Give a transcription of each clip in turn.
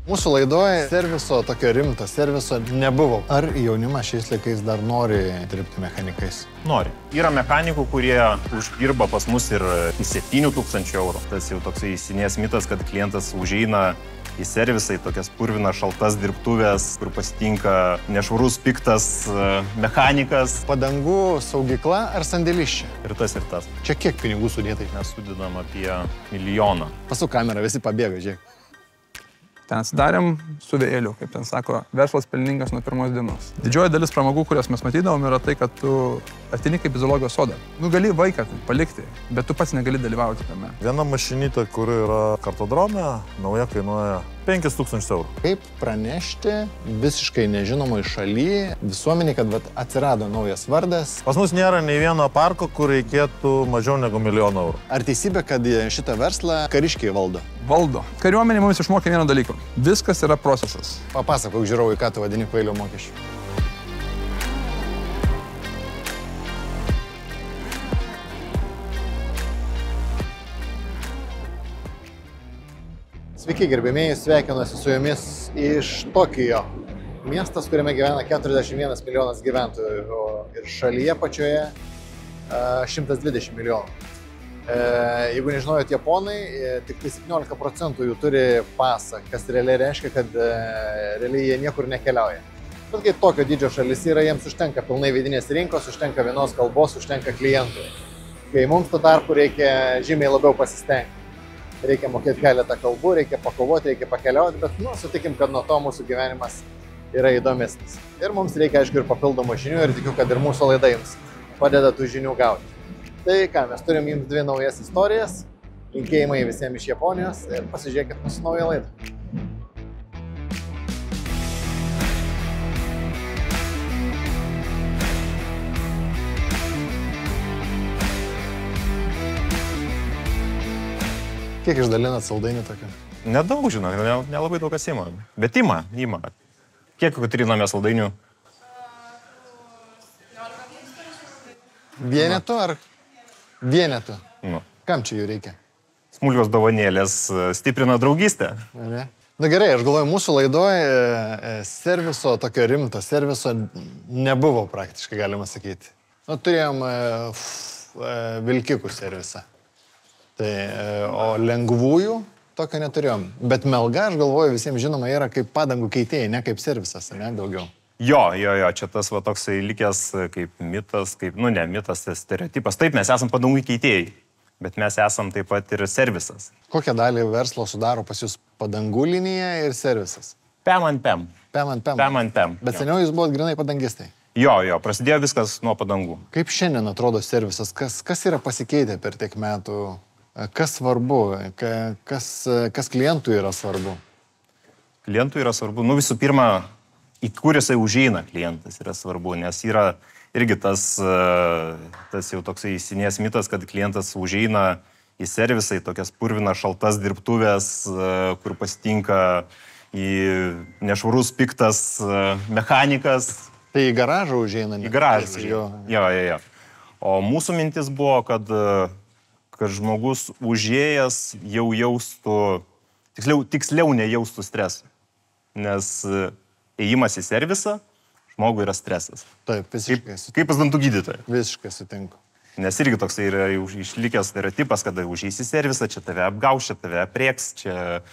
Mūsų laidoje serviso, tokio rimto serviso nebuvo. Ar jaunimas šiais laikais dar nori dirbti mechanikais? Nori. Yra mechanikų, kurie uždirba pas mus ir 7000 eurų. Tas jau toksai įsinės mitas, kad klientas užeina į servisą, į tokias purvinas šaltas dirbtuvės, kur pasitinka nešvarus piktas mechanikas. Padangų saugykla ar sandėliščia? Ir tas, ir tas. Čia kiek pinigų sudėtai? Mes sudedam apie 1 milijoną. Pasuk kamerą, visi pabėga, žiūrėk. Ten atsidarėm su vėjeliu, kaip ten sako, verslas pelningas nuo pirmos dienos. Didžioji dalis pramogų, kurias mes matydavom, yra tai, kad tu ateini kaip į zoologijos sodą. Gali vaiką palikti, bet tu pats negali dalyvauti tame. Viena mašinytė, kuri yra kartodrome, nauja kainuoja 5000 eurų. Kaip pranešti visiškai nežinomai šaly visuomeniai, kad atsirado naujas vardas? Pas mus nėra nei vieno parko, kur reikėtų mažiau negu 1 milijoną eurų. Ar teisybė, kad šitą verslą kariškiai valdo? Valdo. Kariuomenė mums išmokė vieną dalyką. Viskas yra procesas. Papasakok žiūrovui, ką tu vadini kvailio mokesčiu. Sveiki, gerbėmėjai, sveikinuosi su jumis iš Tokijo. Miestas, kuriame gyvena 41 milijonas gyventojų ir šalyje pačioje 120 milijonų. Jeigu nežinojot, japonai, tik 17% jų turi pasą, kas realiai reiškia, kad realiai jie niekur nekeliauja. Bet kai tokio dydžio šalis yra, jiems užtenka pilnai vidinės rinkos, užtenka vienos kalbos, užtenka klientų. Kai mums tuo tarpu reikia žymiai labiau pasistengti. Reikia mokėti keletą kalbų, reikia pakovoti, reikia pakeliauti, bet sutikim, kad nuo to mūsų gyvenimas yra įdomesnis. Ir mums reikia, aišku, ir papildomų žinių ir tikiu, kad ir mūsų laida jums padeda tų žinių gauti. Tai ką, mes turim jums 2 naujas istorijas, linkėjimai visiems iš Japonijos ir pasižiūrėkit mūsų naują laidą. Kiek išdalinat saldainių tokių? Nedaug, žinok, nelabai daug kas ima. Bet ima. Kiek triname saldainių? Vienetų ar vienetų? Nu. Kam čia jų reikia? Smulkios dovanėlės stiprina draugystę. Na gerai, aš galvoju, mūsų laidoje serviso, tokio rimto serviso nebuvo praktiškai, galima sakyti. Turėjom vilkikų servisą. Tai, o lengvųjų tokio neturėjom. Bet Melga, aš galvoju, visiems žinoma, yra kaip padangų keitėjai, ne kaip servisas, ne daugiau. Jo, čia tas toksai likęs kaip mitas, mitas, stereotipas. Taip, mes esam padangų keitėjai, bet mes esam taip pat ir servisas. Kokią dalį verslo sudaro pas jūs padangų linija ir servisas? Pem ant pem. Bet seniau jūs buvot grinai padangistai? Jo, prasidėjo viskas nuo padangų. Kaip šiandien atrodo servisas? Kas yra pasikeitę per tiek metų? Kas svarbu? Kas klientui yra svarbu? Klientui yra svarbu, visų pirma, į kur jisai užeina klientas yra svarbu, nes yra irgi tas jau toksai įsinės mitas, kad klientas užeina į servisą, į tokias purvinas šaltas dirbtuvės, kur pasitinka į nešvarus piktas mechanikas. Tai į garažą užeina? Į garažą užeina. Jo. O mūsų mintis buvo, kad žmogus užėjęs jau jaustų, tiksliau nejaustų stresą. Nes ėjimas į servisą, žmogui yra stresas. Taip, visiškai sutinku. Kaip pas dantų gydytoją. Visiškai sutinku. Nes irgi toks yra išlikęs stereotipas, kad užeis į servisą, čia tave apgaus, čia tave aprieks, čia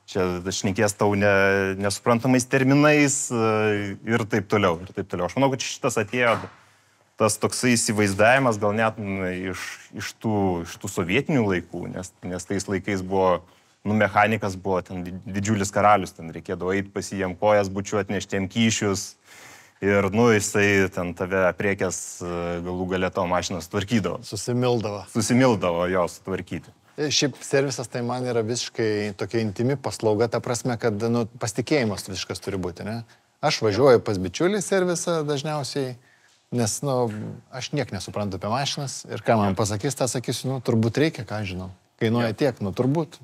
šnekės tau nesuprantamais terminais ir taip toliau. Aš manau, kad šitas atėjo tas toksai įsivaizdavimas gal net iš tų sovietinių laikų, nes tais laikais buvo, mechanikas buvo ten didžiulis karalius, ten reikėdavo eiti pas jiem kojas bučiuoti, nešti jiem kyšius ir, jisai ten tave apriekęs galų gale tavo mašinas tvarkydavo. Susimildavo jo sutvarkyti. Šiaip servisas tai man yra visiškai tokia intimi paslauga, ta prasme, kad pasitikėjimas visiškas turi būti, ne? Aš važiuoju pas bičiulį servisą dažniausiai, nes, aš niek nesuprantu apie mašinas ir ką man pasakys, tą sakysiu, turbūt reikia, ką žinau. Kainuoja tiek, turbūt.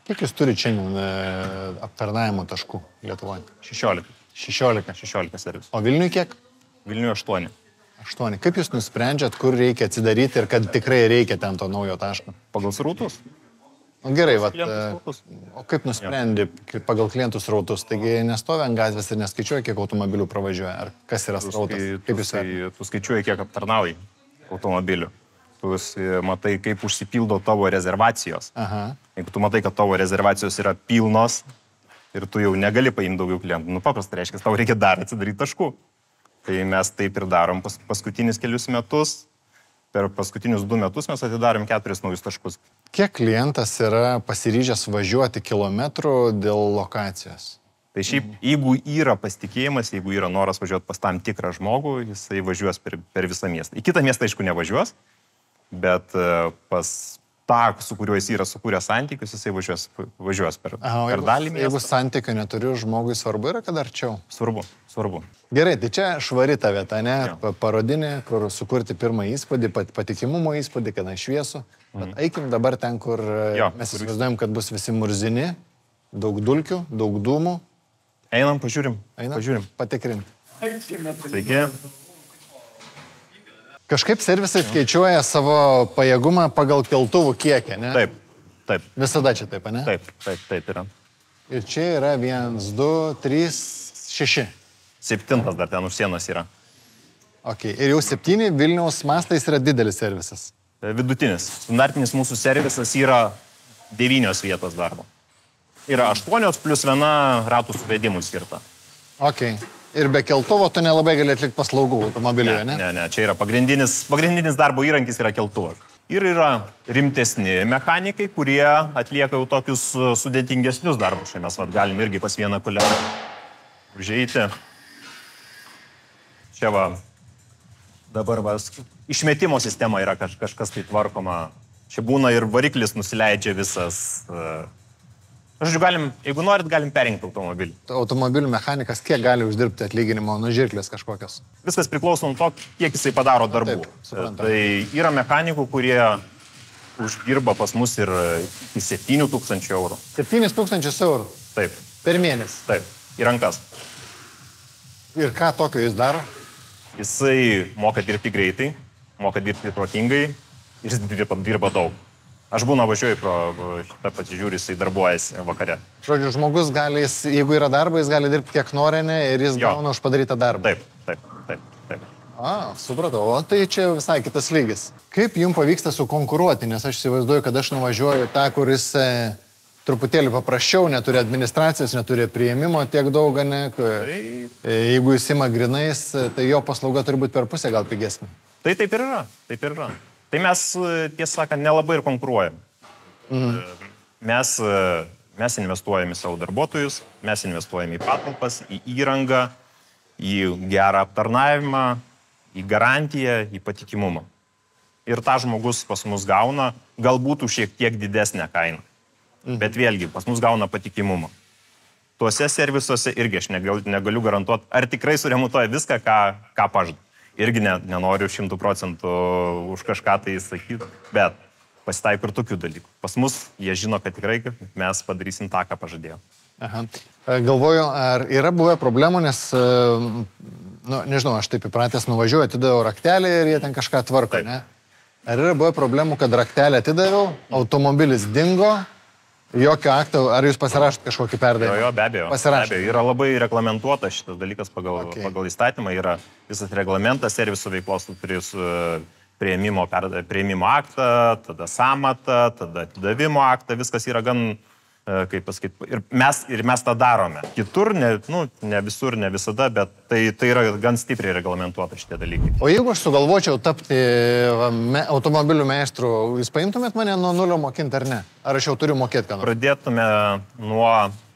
Kiek jūs turite šiandien aptarnavimo taškų Lietuvoje? 16 servisų. O Vilniuje kiek? Vilniuje 8. 8. Kaip jūs nusprendžiat, kur reikia atsidaryti ir kad tikrai reikia ten to naujo taško? Pagal srautus. Gerai, vat, klientų srautus. o kaip nusprendi pagal klientų srautus? Taigi nestovi ant gatvės ir neskaičiuoja, kiek automobilių pravažiuoja? Ar kas yra srautas? Kaip jūs vertinate? Tu skaičiuoji, kiek aptarnauji automobilių. Tu matai, kaip užsipildo tavo rezervacijos. Aha. Jeigu tu matai, kad tavo rezervacijos yra pilnos ir tu jau negali paimti daugiau klientų, paprastai reiškia, tau reikia dar atsidaryti taškų. Tai mes taip ir darom paskutinius kelius metus. Per paskutinius 2 metus mes atidarėm 4 naujus taškus. Kiek klientas yra pasiryžęs važiuoti kilometrų dėl lokacijos? Tai šiaip, jeigu yra pasitikėjimas, jeigu yra noras važiuoti pas tam tikrą žmogų, jisai važiuos per visą miestą. Į kitą miestą, aišku, nevažiuos, bet pas tą, su kuriuo jis yra sukūręs santykius, jisai važiuos per dalį miestą. Jeigu santykio neturiu, žmogui svarbu yra, kad arčiau. Svarbu. Gerai, tai čia švari ta vieta, ne? Parodinė, kur sukurti pirmą įspūdį, patikimumo įspūdį, kad šviesu. Bet eikim dabar ten, kur mes įsivaizduojam, kad bus visi murzini, daug dulkių, daug dūmų. Einam, pažiūrim. Patikrinti. Taigi. Kažkaip servisai skaičiuoja savo pajėgumą pagal keltuvų kiekį, ne? Taip. Visada čia taip, ne? Taip yra. Ir čia yra 1, 2, 3, 6. 7 dar ten už sienos yra. Ok, ir jau 7 Vilniaus mastais yra didelis servisas. Vidutinis. Standartinis mūsų servisas yra 9 vietos darbo. Yra 8 plus 1 ratų suvedimų skirta. Ok. Ir be keltuvo tu nelabai gali atlikti paslaugų automobiliuje, ne? Ne. Čia yra pagrindinis darbo įrankis yra keltuvas. Ir yra rimtesni mechanikai, kurie atlieka jau tokius sudėtingesnius darbus. Čia mes galim irgi pas vieną kolegą užeiti. Čia dabar išmetimo sistema yra kažkas tai tvarkoma. Čia būna ir variklis nusileidžia visas. Žodžiu, jeigu norit, galim perinkti automobilį. Automobilių mechanikas kiek gali uždirbti atlyginimo nuo žirklės kažkokios? Viskas priklauso nuo to, kiek jisai padaro darbų. Taip, tai yra mechanikų, kurie uždirba pas mus ir iki 7 000 eurų. 7 000 eurų? Taip. Per mėnesį? Taip, į rankas. Ir ką tokio jis daro? Jisai moka dirbti greitai, moka dirbti protingai ir jis dirba daug. Aš važiuoju pro šitą pasižiūrį, jisai darbuojasi vakare. Žodžiu, žmogus gali, jeigu yra darba, jis gali dirbti kiek nori, ir jis gauna už padarytą darbą. Taip. Supratau, o tai čia visai kitas lygis. Kaip jums pavyksta sukonkuruoti, nes aš įsivaizduoju, kad aš nuvažiuoju tą, kuris truputėlį paprasčiau, neturi administracijos, neturi priėmimo tiek daug, ne? Jeigu jis ima grinais, tai jo paslauga turi būti per pusę gal pigesnė. Tai taip ir yra. Tai mes, tiesą sakant, nelabai ir konkuruojam. Mes investuojam į savo darbuotojus, mes investuojam į patalpas, į įrangą, į gerą aptarnavimą, į garantiją, į patikimumą. Ir tą žmogus pas mus gauna galbūt už šiek tiek didesnę kainą. Bet vėlgi, pas mus gauna patikimumą. Tuose servisuose irgi aš negaliu garantuoti, ar tikrai suremontuoja viską, ką pažadu. Irgi nenoriu 100% už kažką tai sakyti, bet pasitaiko ir tokių dalykų. Pas mus jie žino, kad tikrai mes padarysim tą, ką pažadėjom. Aha. Galvoju, ar yra buvę problemų, nes, nežinau, aš taip įpratęs nuvažiuoju, atidaviau raktelį ir jie ten kažką tvarko, ne? Ar yra buvę problemų, kad raktelį atidaviau, automobilis dingo, jokio akto, ar jūs pasirašot kažkokį perdavimą? Jo, be abejo. Pasirašot. Yra labai reglamentuota šitas dalykas pagal įstatymą, yra visas reglamentas servisų veiklos, tu turi priėmimo aktą, tada samatą, tada atidavimo aktą, viskas yra gan, kaip pasakyti, ir mes tą darome. Kitur, ne visur, ne visada, bet tai yra gan stipriai reglamentuota šitie dalykai. O jeigu aš sugalvočiau tapti automobilių meistru, jūs paimtumėt mane nuo nulio mokinti ar ne? Ar aš jau turiu mokėti ką nors? Pradėtume nuo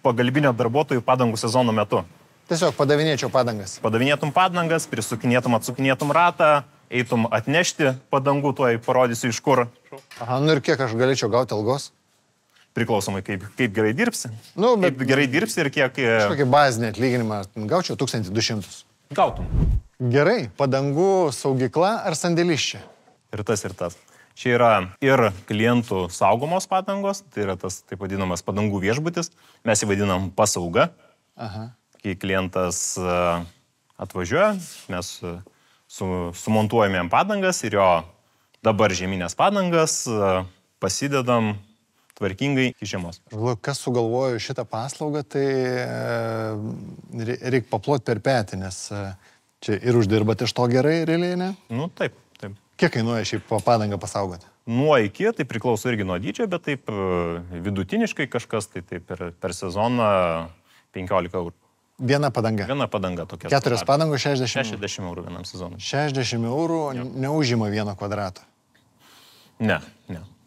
pagalbinio darbuotojų padangų sezono metu. Tiesiog padavinėčiau padangas. Padavinėtum padangas, prisukinėtum, atsukinėtum ratą, eitum atnešti padangų, tuoj parodysiu iš kur. Aha, ir kiek aš galėčiau gauti algos? Priklausomai, kaip gerai dirbsi. Bet kaip gerai dirbsi ir kiek... Kažkokį bazinį atlyginimą gaučiau 1200. Gautum. Gerai, padangų saugykla ar sandėliščia? Ir tas. Čia yra ir klientų saugomos padangos, tai yra tas taip vadinamas padangų viešbutis. Mes jį vadinam pasauga. Aha. Kai klientas atvažiuoja, mes sumontuojame jam padangas ir jo dabar žieminės padangas pasidedam tvarkingai iki žiemos. Kas sugalvojo šitą paslaugą, tai reikia paploti per petį, nes čia ir uždirbate iš to gerai, realiai, ne? Nu, taip. Kiek kainuoja šiaip padangą pasaugoti? Nuo iki, tai priklauso irgi nuo dydžio, bet taip vidutiniškai kažkas, tai taip per sezoną 15 eurų. Viena padanga? Viena padanga tokia. 4 padangos 60 eurų. 60 eurų vienam sezonui. 60 eurų neužima 1 kvadrato. Ne.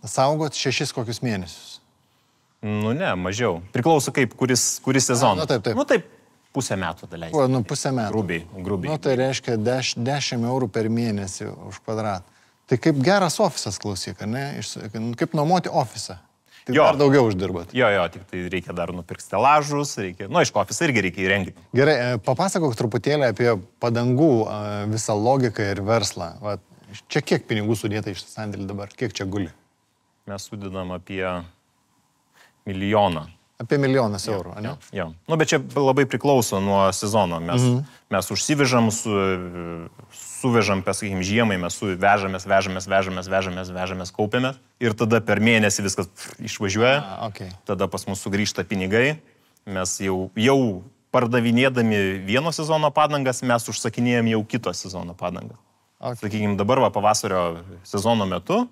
Saugot 6 kokius mėnesius? Nu ne, mažiau. Priklauso kaip, kuris sezonas. Taip. Nu taip, pusę metų daleisti. Pusę metų. Grubiai. Nu tai reiškia 10 eurų per mėnesį už kvadratą. Tai kaip geras ofisas, klausyk, ne? Kaip nuomoti ofisą. Tai dar daugiau uždirbat. Jo, tik tai reikia dar nupirkti stelažus, reikia, iš ofisą irgi reikia įrengti. Gerai, papasakok truputėlį apie padangų visą logiką ir verslą. Va, čia kiek pinigų sudėta iš sandėlį dabar? Kiek čia guli? Mes sudedam apie milijoną. Apie 1 000 000 eurų, ne? Jo. Nu, bet čia labai priklauso nuo sezono. Mes užsivežam, suvežam, sakykim, žiemai, mes vežamės, kaupiamės ir tada per mėnesį viskas išvažiuoja. Okay. Tada pas mus sugrįžta pinigai. Mes jau pardavinėdami vieno sezono padangas, mes užsakinėjom jau kito sezono padangas. Okay. Sakykime, dabar pavasario sezono metu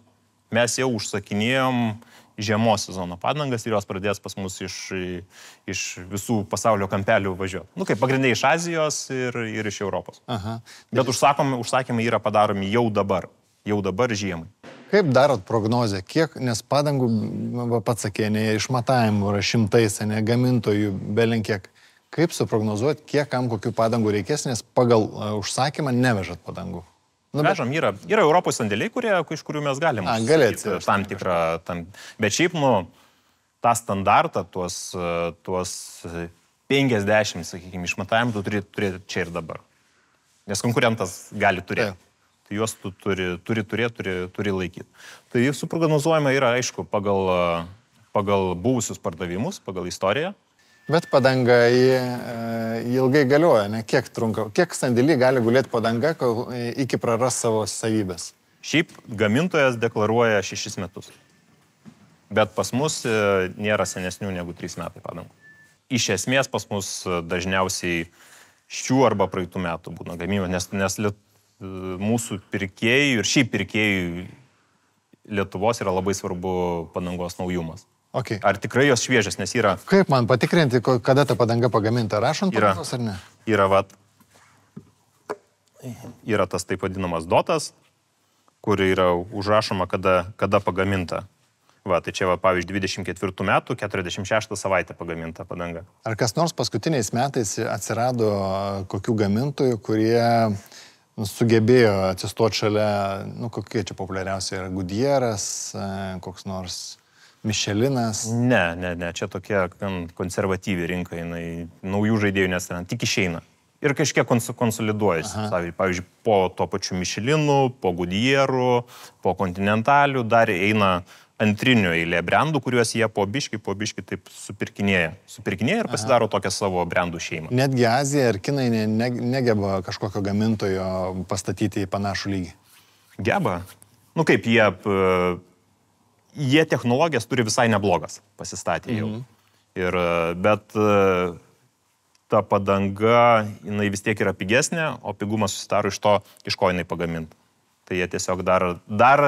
mes jau užsakinėjom žiemos sezono padangas ir jos pradės pas mus iš visų pasaulio kampelių važiuoti. Nu, kaip pagrindai iš Azijos ir iš Europos. Aha. Bet užsakymai yra padaromi jau dabar žiemai. Kaip darot prognozę? Kiek, nes padangų, pats sakė, ne išmatavimų yra šimtais, ne gamintojų, belenkiek. Kaip suprognozuoti, kiek kam kokių padangų reikės, nes pagal užsakymą nevežat padangų? Nu, vežam, yra Europos sandėliai, iš kurių mes galim galėti tam tikrą. Bet šiaip, tą standartą, tuos 50, sakykime, išmatavimų tu turi turėti čia ir dabar. Nes konkurentas gali turėti. Tai juos tu turi laikyti. Tai suprognozuojama yra, aišku, pagal buvusius pardavimus, pagal istoriją. Bet padanga ilgai galioja, ne? Kiek trunka? Kiek sandėlį gali gulėti padanga, iki praras savo savybės? Šiaip gamintojas deklaruoja 6 metus. Bet pas mus nėra senesnių negu 3 metai padangų. Iš esmės pas mus dažniausiai šių arba praeitų metų būna gamyba, nes mūsų pirkėjų ir šiaip pirkėjų Lietuvos yra labai svarbu padangos naujumas. Okay. Ar tikrai jos šviežios, nes yra... Kaip man patikrinti, kada ta padanga pagaminta? Rašant padangos ar ne? Yra tas taip vadinamas dotas, kur yra užrašoma, kada pagaminta. Tai čia, pavyzdžiui, 24 metų, 46 savaitę pagaminta padanga. Ar kas nors paskutiniais metais atsirado kokių gamintojų, kurie sugebėjo atsistoti šalia, kokie čia populiariausiai yra Goodyearas, koks nors... Michelinas? Ne, čia tokia konservatyvi rinka, naujų žaidėjų nesiranda, tik išeina. Ir kažkiek konsoliduojasi. Pavyzdžiui, po to pačiu Michelinu, po Goodyearu, po Continentaliu dar eina antrinių eilė brandų, kuriuos jie po biški taip supirkinėja. Ir pasidaro tokią savo brandų šeimą. Netgi Azija ir Kinai negeba kažkokio gamintojo pastatyti į panašų lygį? Geba. Kaip jie technologijas turi visai neblogas, pasistatė jau. Bet ta padanga, jinai vis tiek yra pigesnė, o pigumas susidaro iš to, iš ko jinai pagaminta. Tai jie tiesiog dar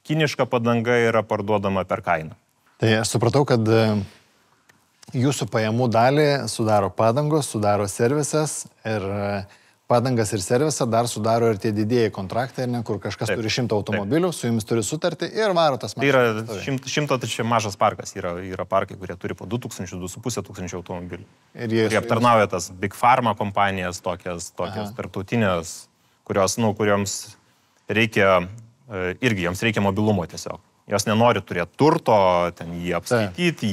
kiniška padanga yra parduodama per kainą. Tai aš supratau, kad jūsų pajamų dalį sudaro padangos, sudaro servisas ir padangas ir servisą dar sudaro ir tie didėjai kontraktai, kur kažkas turi 100 automobilių, su jumis turi sutartį ir varo tas mašinas. Tai yra 100, tai čia mažas parkas, yra parkai, kurie turi po 2000-2500 automobilių. Ir jie aptarnauja tas Big Pharma kompanijas, tokias tarptautinės, kurioms reikia, irgi joms reikia mobilumo tiesiog. Jos nenori turėti turto, ten jį apskaityti,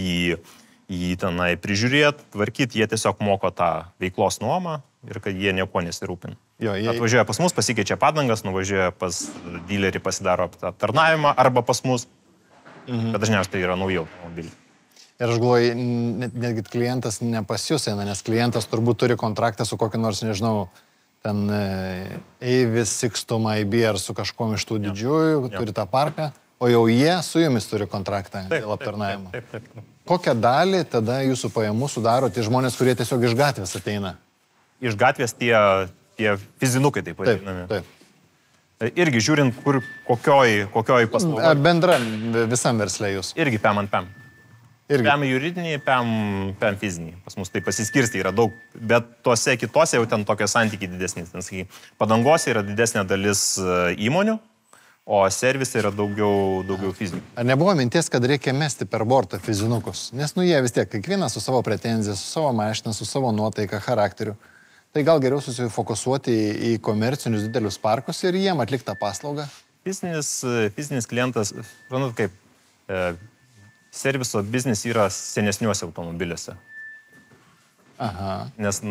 jį tenai prižiūrėti, tvarkyti, jie tiesiog moko tą veiklos nuomą. Ir kad jie nieko nesirūpina. Atvažiuoja pas mus, pasikeičia padangas, nuvažiuoja pas dilerį, pasidaro aptarnavimą arba pas mus. Bet dažniausiai tai yra nauji automobiliai. Ir aš galvoju, netgi klientas ne pas jūs eina, nes klientas turbūt turi kontraktą su kokiu nors, nežinau, ten Avis, Sixtum, IB ar su kažkuom iš tų didžiųjų, turi tą parką. O jau jie su jumis turi kontraktą dėl aptarnavimo. Taip. Kokią dalį tada jūsų pajamų sudaro tie žmonės, kurie tiesiog iš gatvės ateina? Iš gatvės tie fizinukai, taip vadinami. Taip. Irgi žiūrint, kokioj paslauga. Bendra visam verslė jūs. Irgi PEM ant PEM. PEM juridiniai, PEM fiziniai. Pas mus tai pasiskirsti yra daug, bet tuose kitose jau ten tokie santykiai didesnis. Padangose yra didesnė dalis įmonių, o servisai yra daugiau fizinių. Ar nebuvo minties, kad reikia mesti per bortą fizinukus? Nes jie vis tiek, kiekvienas su savo pretenzija, su savo mašina, su savo nuotaika, charakteriu. Tai gal geriau susifokusuoti į komercinius didelius parkus ir jiem atliktą paslaugą? Fizinis klientas, žinot kaip, serviso biznis yra senesniuose automobiliuose. Aha. Nes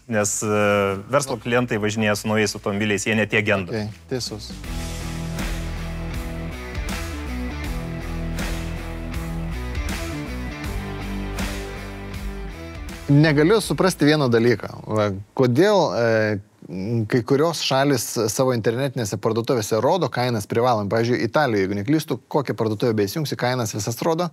nes verslo klientai važinėja su naujais automobiliais, jie netie genda. Okay, teisus. Negaliu suprasti vieną dalyką. Kodėl kai kurios šalis savo internetinėse parduotuvėse rodo kainas privalom. Pavyzdžiui, Italijoje, jeigu neklystu, kokią parduotuvę beįsijungsi, kainas visas rodo,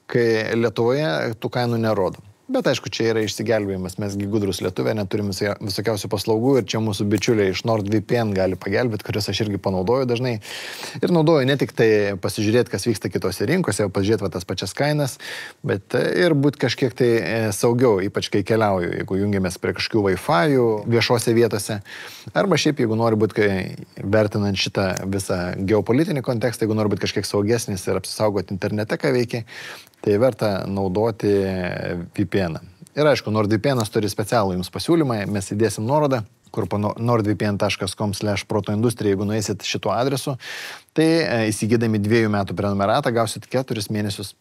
kai Lietuvoje tų kainų nerodo. Bet aišku, čia yra išsigelbėjimas, mesgi gudrus Lietuvė, neturim visokiausių paslaugų ir čia mūsų bičiuliai iš NordVPN gali pagelbėti, kurias aš irgi panaudoju dažnai. Ir naudoju ne tik tai pasižiūrėti, kas vyksta kitose rinkose, pasižiūrėti tas pačias kainas, bet ir būti kažkiek tai saugiau, ypač kai keliauju, jeigu jungiamės prie kažkokių Wi-Fi'ų viešose vietose. Arba šiaip, jeigu nori būti, vertinant šitą visą geopolitinį kontekstą, jeigu nori būti kažkiek saugesnis ir apsisaugoti internete, ką veikia, tai verta naudoti VPN. Ir aišku, NordVPN turi specialų jums pasiūlymą, mes įdėsim nuorodą, kur po nordvpn.com/protoindustrija, jeigu nueisit šituo adresu, tai įsigydami 2 metų prenumeratą gausit 4 mėnesius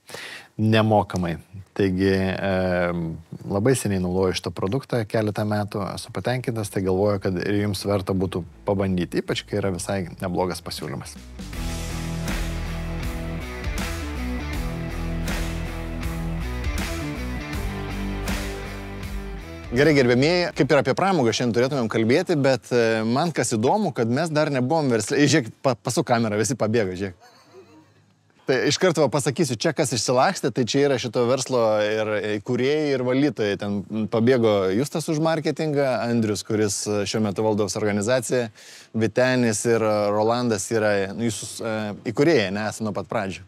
nemokamai. Taigi labai seniai naudoju šitą produktą, keletą metų esu patenkintas, tai galvoju, kad ir jums verta būtų pabandyti, ypač kai yra visai neblogas pasiūlymas. Gerai, gerbėmieji, kaip ir apie pramogą šiandien turėtumėm kalbėti, bet man kas įdomu, kad mes dar nebuvom versle. Žiūrėk, pasuk kamerą, visi pabėga, žiūrėk. Tai iš karto pasakysiu, čia kas išsilakstė, tai čia yra šito verslo ir įkūrėjai ir valytojai. Ten pabėgo Justas už marketingą, Andrius, kuris šiuo metu valdo organizaciją, Vytenis ir Rolandas yra jūsų įkūrėjai, nesame nuo pat pradžių.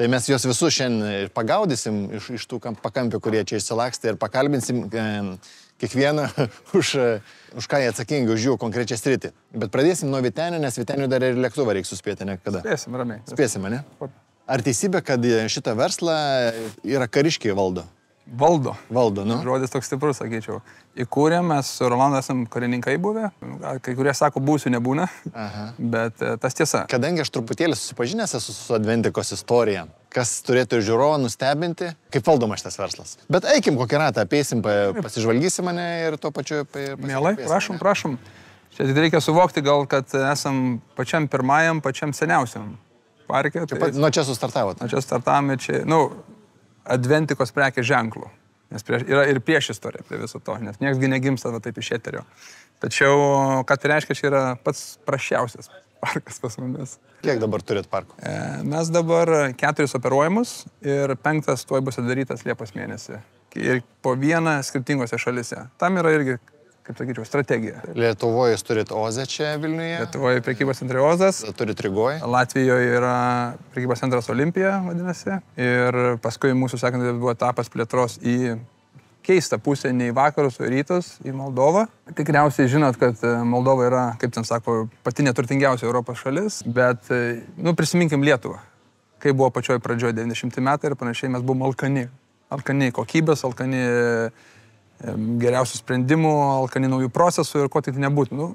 Tai mes juos visus šiandien pagaudysim iš tų pakampių, kurie čia išsilakstė ir pakalbinsim kiekvieną už ką jie atsakingi, už jų konkrečią sritį. Bet pradėsim nuo Vytenio, nes Vytenio dar ir lėktuvą reikia suspėti, ne kada. Spėsim, ramiai. Spėsim, ne? Ar teisybė, kad šitą verslą yra kariškiai valdo? Valdo. Valdo, nu. Žodis toks stiprus, sakyčiau. Įkūrėm, mes su Rolandu esam karininkai buvę. Kai kurie sako, būsiu nebūna. Aha. Bet tas tiesa. Kadangi aš truputėlį susipažinęs esu su Adventikos istorija, kas turėtų ir žiūrovą nustebinti, kaip valdoma šitas verslas. Bet eikim kokį ratą, apeisim, pasižvalgysim mane ir tuo pačiu... Mielai, prašom. Čia tik reikia suvokti gal, kad esam pačiam pirmajam, pačiam seniausiam parke. Tai... Nuo čia sustartavot? Nuo čia startavome čia, Adventikos prekės ženklų. Nes yra ir prieš istorija prie viso to, nes nieksgi negimsta taip iš eterio. Tačiau, ką tai reiškia, čia yra pats prašiausias parkas pas mumis. Kiek dabar turit parkų? Mes dabar 4 operuojamus ir 5 tuoj bus atidarytas Liepos mėnesį. Ir po 1 skirtingose šalise. Tam yra irgi, kaip sakyčiau, strategija. Lietuvoje jūs turit Ozę čia Vilniuje? Lietuvoje prekybos centre Ozas. Turit Rygoje? Latvijoje yra prekybos centras Olimpija, vadinasi. Ir paskui mūsų sekantis buvo etapas plėtros į keistą pusę, ne į vakarus, o į rytus, į Moldovą. Tikriausiai žinot, kad Moldova yra, kaip ten sako, pati neturtingiausia Europos šalis, bet, prisiminkim Lietuvą. Kai buvo pačioj pradžioje 90 metai ir panašiai, mes buvom alkani. Alkani kokybės, alkani geriausių sprendimų, alkani naujų procesų ir ko tik nebūtų.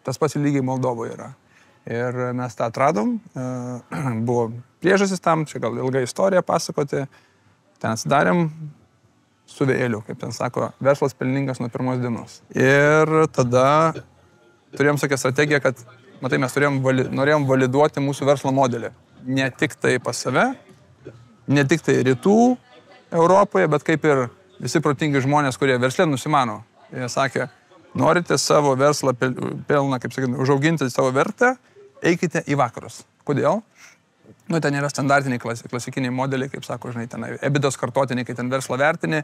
Tas pats lygiai Moldovoje yra. Ir mes tą atradom. Buvo priežastis tam, čia gal ilga istorija pasakoti. Ten atsidarėm su vėliu, kaip ten sako, verslas pelningas nuo pirmos dienos. Ir tada turėjom tokią strategiją, kad, matai, mes norėjom validuoti mūsų verslo modelį. Ne tik tai pas save, ne tik tai rytų Europoje, bet kaip ir visi protingi žmonės, kurie versle nusimano. Jie sakė, norite savo verslą pelną, kaip sakyti, užauginti savo vertę, eikite į vakarus. Kodėl? Nu, ten yra standartiniai klasikiniai modeliai, kaip sako, žinai, ten EBITDAs kartotiniai, kai ten verslą vertini,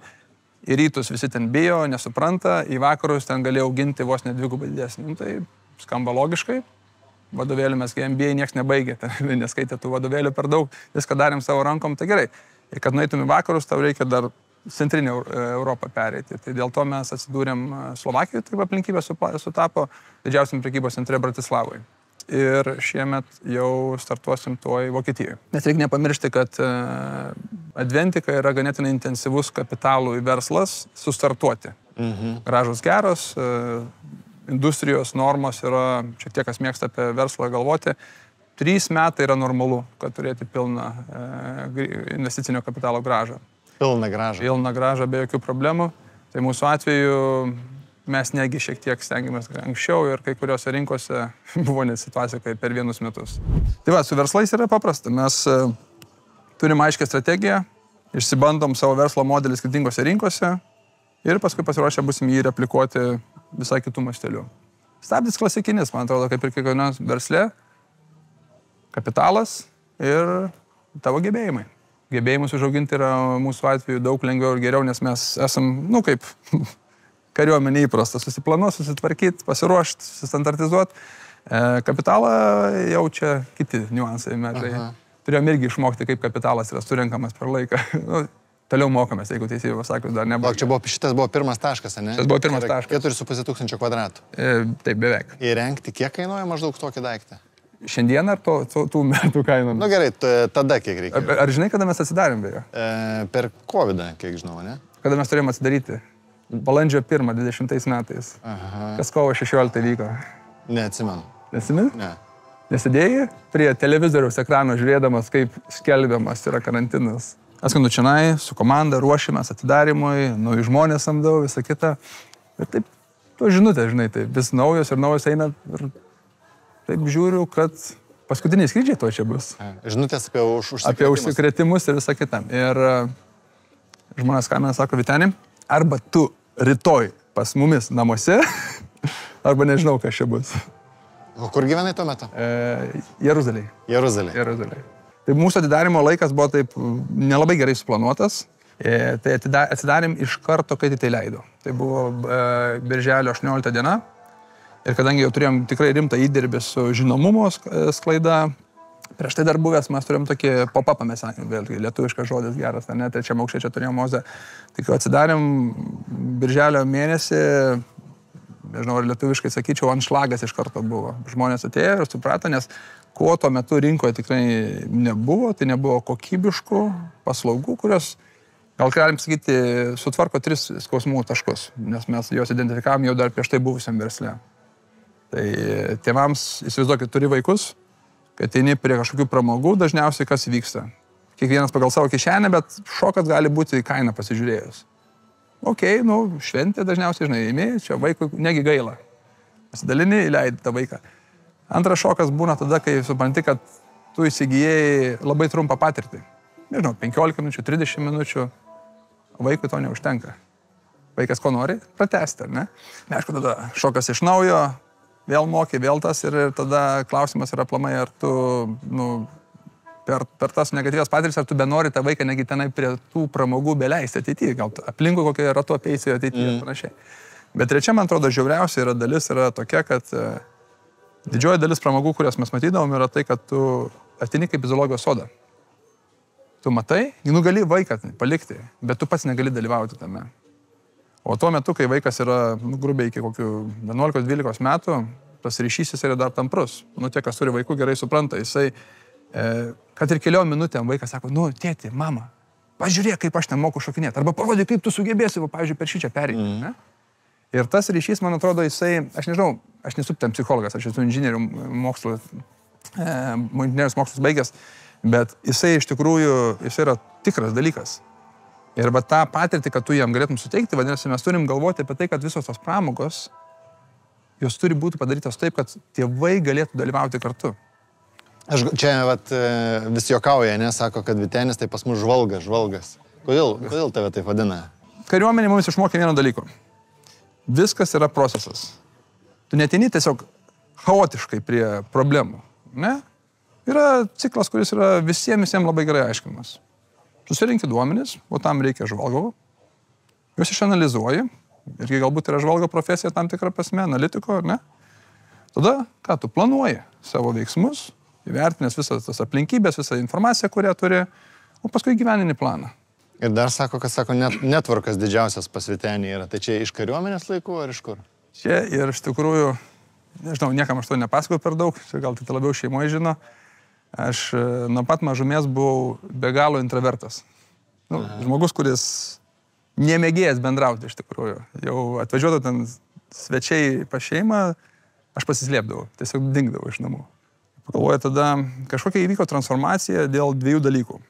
į rytus visi ten bijo, nesupranta, į vakarus ten gali auginti vos ne dvigubai didesnį. Nu, tai skamba logiškai. Vadovėlių mes, kai MBA nieks nebaigė, neskaitė tų vadovėlių per daug, viską darėm savo rankom, tai gerai. Ir kad nueitum į vakarus, tau reikia dar centrinę Europą pereiti. Tai dėl to mes atsidūrėm Slovakijoje, taip aplinkybė sutapo didžiausiam prekybos centre Bratislavoje. Ir šiemet jau startuosim tuoj Vokietijoje. Nes reikia nepamiršti, kad Adventika yra ganėtinai intensyvus kapitalų verslas sustartuoti. Gražos geros, industrijos normos yra, šiek tiek kas mėgsta apie verslą galvoti, 3 metai yra normalu, kad turėti pilną investicinio kapitalo grąžą. Pilną grąžą. Pilną grąžą be jokių problemų. Tai mūsų atveju mes negi šiek tiek stengiamės anksčiau ir kai kuriuose rinkose buvo net situacija, kai per 1 metus. Tai va, su verslais yra paprasta. Mes turim aiškę strategiją, išsibandom savo verslo modelį skirtingose rinkose ir paskui pasiruošę busim jį replikuoti visai kitų mastelių. Stabdis klasikinis, man atrodo, kaip ir kiekvienos versle, kapitalas ir tavo gebėjimai. Gebėjimus užauginti yra mūsų atveju daug lengviau ir geriau, nes mes esam, nu kaip kariuomenė įprasta, susiplanuoti, susitvarkyti, pasiruošti, sustandartizuoti. Kapitalą jau čia kiti niuansai. Turėjom irgi išmokti, kaip kapitalas yra surenkamas per laiką. Nu, toliau mokomės, jeigu teisybę pasakius, dar nebuvo. Šitas buvo pirmas taškas, ne? Šitas buvo pirmas taškas. 4,5 tūkstančio kvadratų. Taip, beveik. Įrengti, kiek kainuoja maždaug tokį daiktą? Šiandien ar tų metų kainom? Nu gerai, tada kiek reikia? Ar žinai, kada mes atsidarėm beje? Per COVID-ą, kiek žinau, ne? Kada mes turėjom atsidaryti? Balandžio 1, 20 metais. Kas kovo 16 vyko? Neatsimenu. Nesimeni? Ne. Nesidėjai prie televizoriaus ekrano žiūrėdamas, kaip skelbiamas yra karantinas. Atskandu čionai, su komanda ruošimės atidarimui, nauji žmonės samdau, visą kitą. Ir taip, to žinutė, žinai, tai vis naujos ir naujos eina ir taip žiūriu, kad paskutiniai skrydžiai to čia bus. Žinutės apie užsikrėtimus. Apie užsikrėtimus ir visą kitą. Ir žmonės skambina, sako, Vyteni, arba tu rytoj pas mumis namuose, arba nežinau, kas čia bus. O kur gyvenai tuo metu? Jeruzalėje. Jeruzalėje. Tai mūsų atidarimo laikas buvo taip nelabai gerai suplanuotas. Tai atsidarėm iš karto, kai tai leido. Tai buvo birželio 18 diena. Ir kadangi jau turėjom tikrai rimtą įdirbį su žinomumo sklaida, prieš tai dar buvęs mes turėjom tokį pop-upą, mes sakėm, vėlgi lietuviškas žodis geras, ne, trečiam aukšte čia turėjom mozę. Tai kai atsidarėm birželio mėnesį, nežinau, ar lietuviškai sakyčiau, anšlagas iš karto buvo. Žmonės atėjo ir suprato, nes ko tuo metu rinkoje tikrai nebuvo, tai nebuvo kokybiškų paslaugų, kurios, gal galim sakyti, sutvarko 3 skausmų taškus, nes mes juos identifikavom jau dar prieš tai buvusiam versle. Tai tėvams, įsivaizduokit, turi vaikus, kai ateini prie kažkokių pramogų, dažniausiai kas vyksta. Kiekvienas pagal savo kišenę, bet šokas gali būti kainą pasižiūrėjus. Okei, nu, šventė dažniausiai, žinai, imi, čia vaikui negi gaila. Pasidalini, įleidi tą vaiką. Antras šokas būna tada, kai supranti, kad tu įsigijai labai trumpą patirtį. Nežinau, 15 minučių, 30 minučių, vaikui to neužtenka. Vaikas ko nori? Pratęsti, ar ne? Aišku, tada šokas iš naujo, vėl moki, vėl tas ir tada klausimas yra aplamai, ar tu, nu, per tas negatyvias patirtis, ar tu benori tą vaiką negi tenai prie tų pramogų beleisti ateityje, gal aplinkui kokią ratu apeisi ateityje ir panašiai. Bet trečia, man atrodo, žiauriausia yra dalis yra tokia, kad didžioji dalis pramogų, kurias mes matydavom, yra tai, kad tu ateini kaip į zoologijos sodą. Tu matai, nu gali vaiką palikti, bet tu pats negali dalyvauti tame. O tuo metu, kai vaikas yra, nu, grubiai iki kokių 11-12 metų, tas ryšys jis yra dar tamprus. Nu, tie, kas turi vaikų, gerai supranta. Jisai, kad ir keliom minutėm vaikas sako, nu, tėti, mama, pažiūrėk, kaip aš ten moku šokinėti. Arba parodyk, kaip tu sugebėsi, pavyzdžiui, per šį čia pereiti. Ne? Ir tas ryšys, man atrodo, jisai, aš nežinau, aš nesu ten psichologas, aš esu inžinierių mokslus baigęs, bet jisai iš tikrųjų, jisai yra tikras dalykas. Ir va tą patirtį, kad tu jam galėtum suteikti, vadinasi, mes turim galvoti apie tai, kad visos tos pramogos, jos turi būti padarytos taip, kad tėvai galėtų dalyvauti kartu. Aš čia vat, vis juokauja, nesako, kad Vytenis tai pas mus žvalgas. Kodėl tave taip vadina? Kariuomenė mums išmokė vieno dalyko. Viskas yra procesas. Tu neteini tiesiog chaotiškai prie problemų, ne? Yra ciklas, kuris yra visiems labai gerai aiškinamas. Susirinkti duomenis, o tam reikia žvalgovo, juos išanalizuoji, irgi galbūt yra žvalgo profesija tam tikrą prasme, analitiko, ar ne? Tada, ką tu planuoji savo veiksmus, įvertinęs visas tas aplinkybės, visą informaciją, kurią turi, o paskui gyvenini planą. Ir dar sako, netvarkas didžiausias pasvitenį yra. Tai čia iš kariuomenės laikų ar iš kur? Čia ir iš tikrųjų, nežinau, niekam aš to nepasakoju per daug, gal tai labiau šeimoje žino. Aš nuo pat mažumės buvau be galo intravertas. Žmogus, kuris nemėgėjęs bendrauti iš tikrųjų. Jau atvažiuodavo ten svečiai pas šeimą, aš pasislėpdavau, tiesiog dingdavau iš namų. Pagalvoju, tada kažkokia įvyko transformacija dėl dviejų dalykų.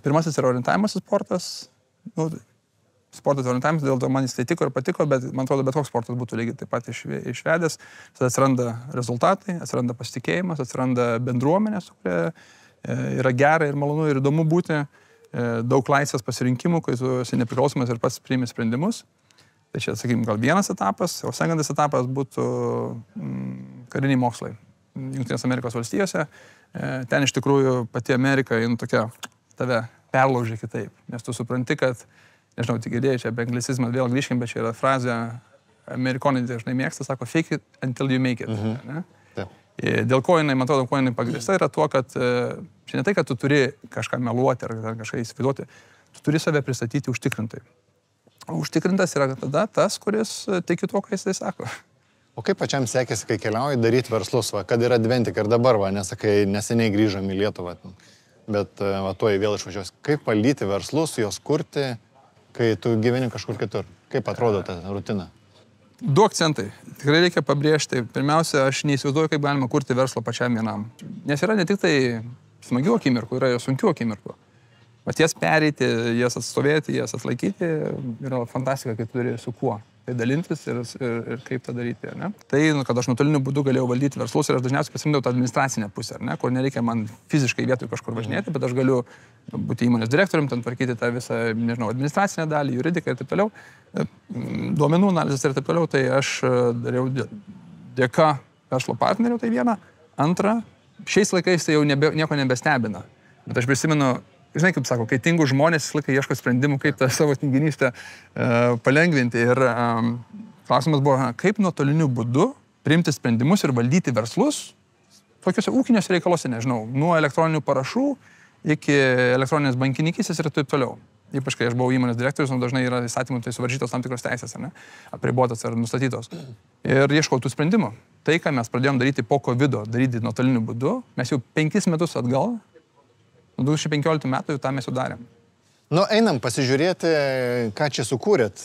Pirmasis yra orientavimasis sportas. Sportas orientavimas, dėl to man jis tai tiko ir patiko, bet man atrodo, bet koks sportas būtų lygiai taip pat išvedęs. Tada atsiranda rezultatai, atsiranda pasitikėjimas, atsiranda bendruomenės, kurie yra gera ir malonu ir įdomu būti, daug laisvės pasirinkimų, kai tu esi nepriklausomas ir pats priimi sprendimus. Tai čia, sakykime, gal vienas etapas, o sekantis etapas būtų kariniai mokslai. Jungtinės Amerikos valstijose, ten iš tikrųjų pati Amerika, tokia tave perlaužia kitaip, nes tu supranti, kad nežinau, tik girdėjai, čia be anglicizmą vėl grįžkim, bet čia yra frazė, amerikonai dažnai mėgsta, sako, fake it until you make it. Ne? Dėl ko jinai, man atrodo, ko jinai pagrįsta, yra tuo, kad čia ne tai, kad tu turi kažką meluoti ar kažką įsivaizduoti, tu turi save pristatyti užtikrintai. O užtikrintas yra tada tas, kuris tiki to, ką jis tai sako. O kaip pačiam sekėsi, kai keliauji daryti verslus, kad ir adventik ir dabar, nesakai, neseniai grįžom į Lietuvą, bet tuoj vėl išvažiuos. Kaip valdyti verslus, juos kurti, kai tu gyveni kažkur kitur? Kaip atrodo ta rutina? Du akcentai. Tikrai reikia pabrėžti. Pirmiausia, aš neįsivaizduoju, kaip galima kurti verslo pačiam vienam. Nes yra ne tik tai smagių akimirkų, yra ir sunkių akimirkų. Bet jas pereiti, jas atstovėti, jas atlaikyti yra fantastika, kai turi su kuo tai dalintis ir kaip tą daryti. Ne? Tai, kad aš nuotoliniu būdu galėjau valdyti verslus ir aš dažniausiai pasirinkdavau tą administracinę pusę, kur nereikia man fiziškai vietoj kažkur važinėti, bet aš galiu būti įmonės direktorium, ten tvarkyti tą visą, nežinau, administracinę dalį, juridiką ir taip toliau, duomenų analizės ir taip toliau, tai aš dariau dėka verslo partnerių, tai viena. Antra, šiais laikais tai jau nieko nebestebina, bet aš prisimenu, žinai, kaip sako, kai tingų žmonės visą laiką ieško sprendimų, kaip tą savo tinginystę palengvinti. Ir klausimas buvo, kaip nuotoliniu būdu priimti sprendimus ir valdyti verslus tokiuose ūkiniuose reikaluose, nežinau, nuo elektroninių parašų iki elektroninės bankininkystės ir taip toliau. Ypač, kai aš buvau įmonės direktorius, dažnai yra įstatymų tai suvaržytos tam tikros teisės, apribotos ar nustatytos. Ir ieškau tų sprendimų. Tai, ką mes pradėjom daryti po COVID-o, daryti nuotoliniu būdu, mes jau 5 metus atgal, 2015 metų jau tą mes jau darėm. Einam pasižiūrėti, ką čia sukūrėt.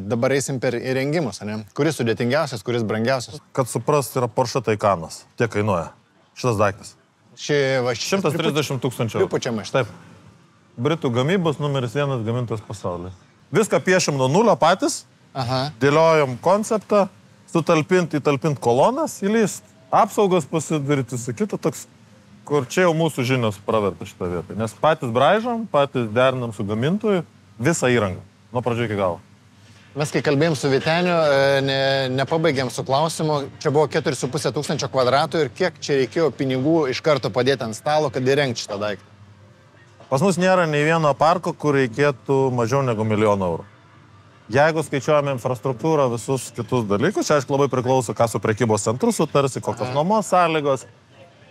Dabar eisim per įrengimus, ne? Kuris sudėtingiausias, kuris brangiausias? Kad suprast, yra Porsche Taycanas. Tiek kainuoja šitas daiktas. 130 tūkstančių. Jau pačiam aš. Taip. Britų gamybos numeris 1 gamintojas pasaulyje. Viską piešim nuo nulio patys. Dėliojam konceptą, įtalpint kolonas, įlyst, apsaugos pasidaryti, sakytų, toks, kur čia jau mūsų žinios praverta šitą vietą. Nes patys braižom, patys derinam su gamintoju visą įrangą, nuo pradžio iki galo. Mes kai kalbėjom su Vyteniu, nepabaigėm su klausimu, čia buvo 4,5 tūkstančio kvadratų ir kiek čia reikėjo pinigų iš karto padėti ant stalo, kad įrengti šitą daiktą? Pas mus nėra nei vieno parko, kur reikėtų mažiau negu 1 000 000 eurų. Jeigu skaičiuojame infrastruktūrą, visus kitus dalykus, čia aišku labai priklauso, ką su prekybos centru sutarsi, kokios nuomos sąlygos,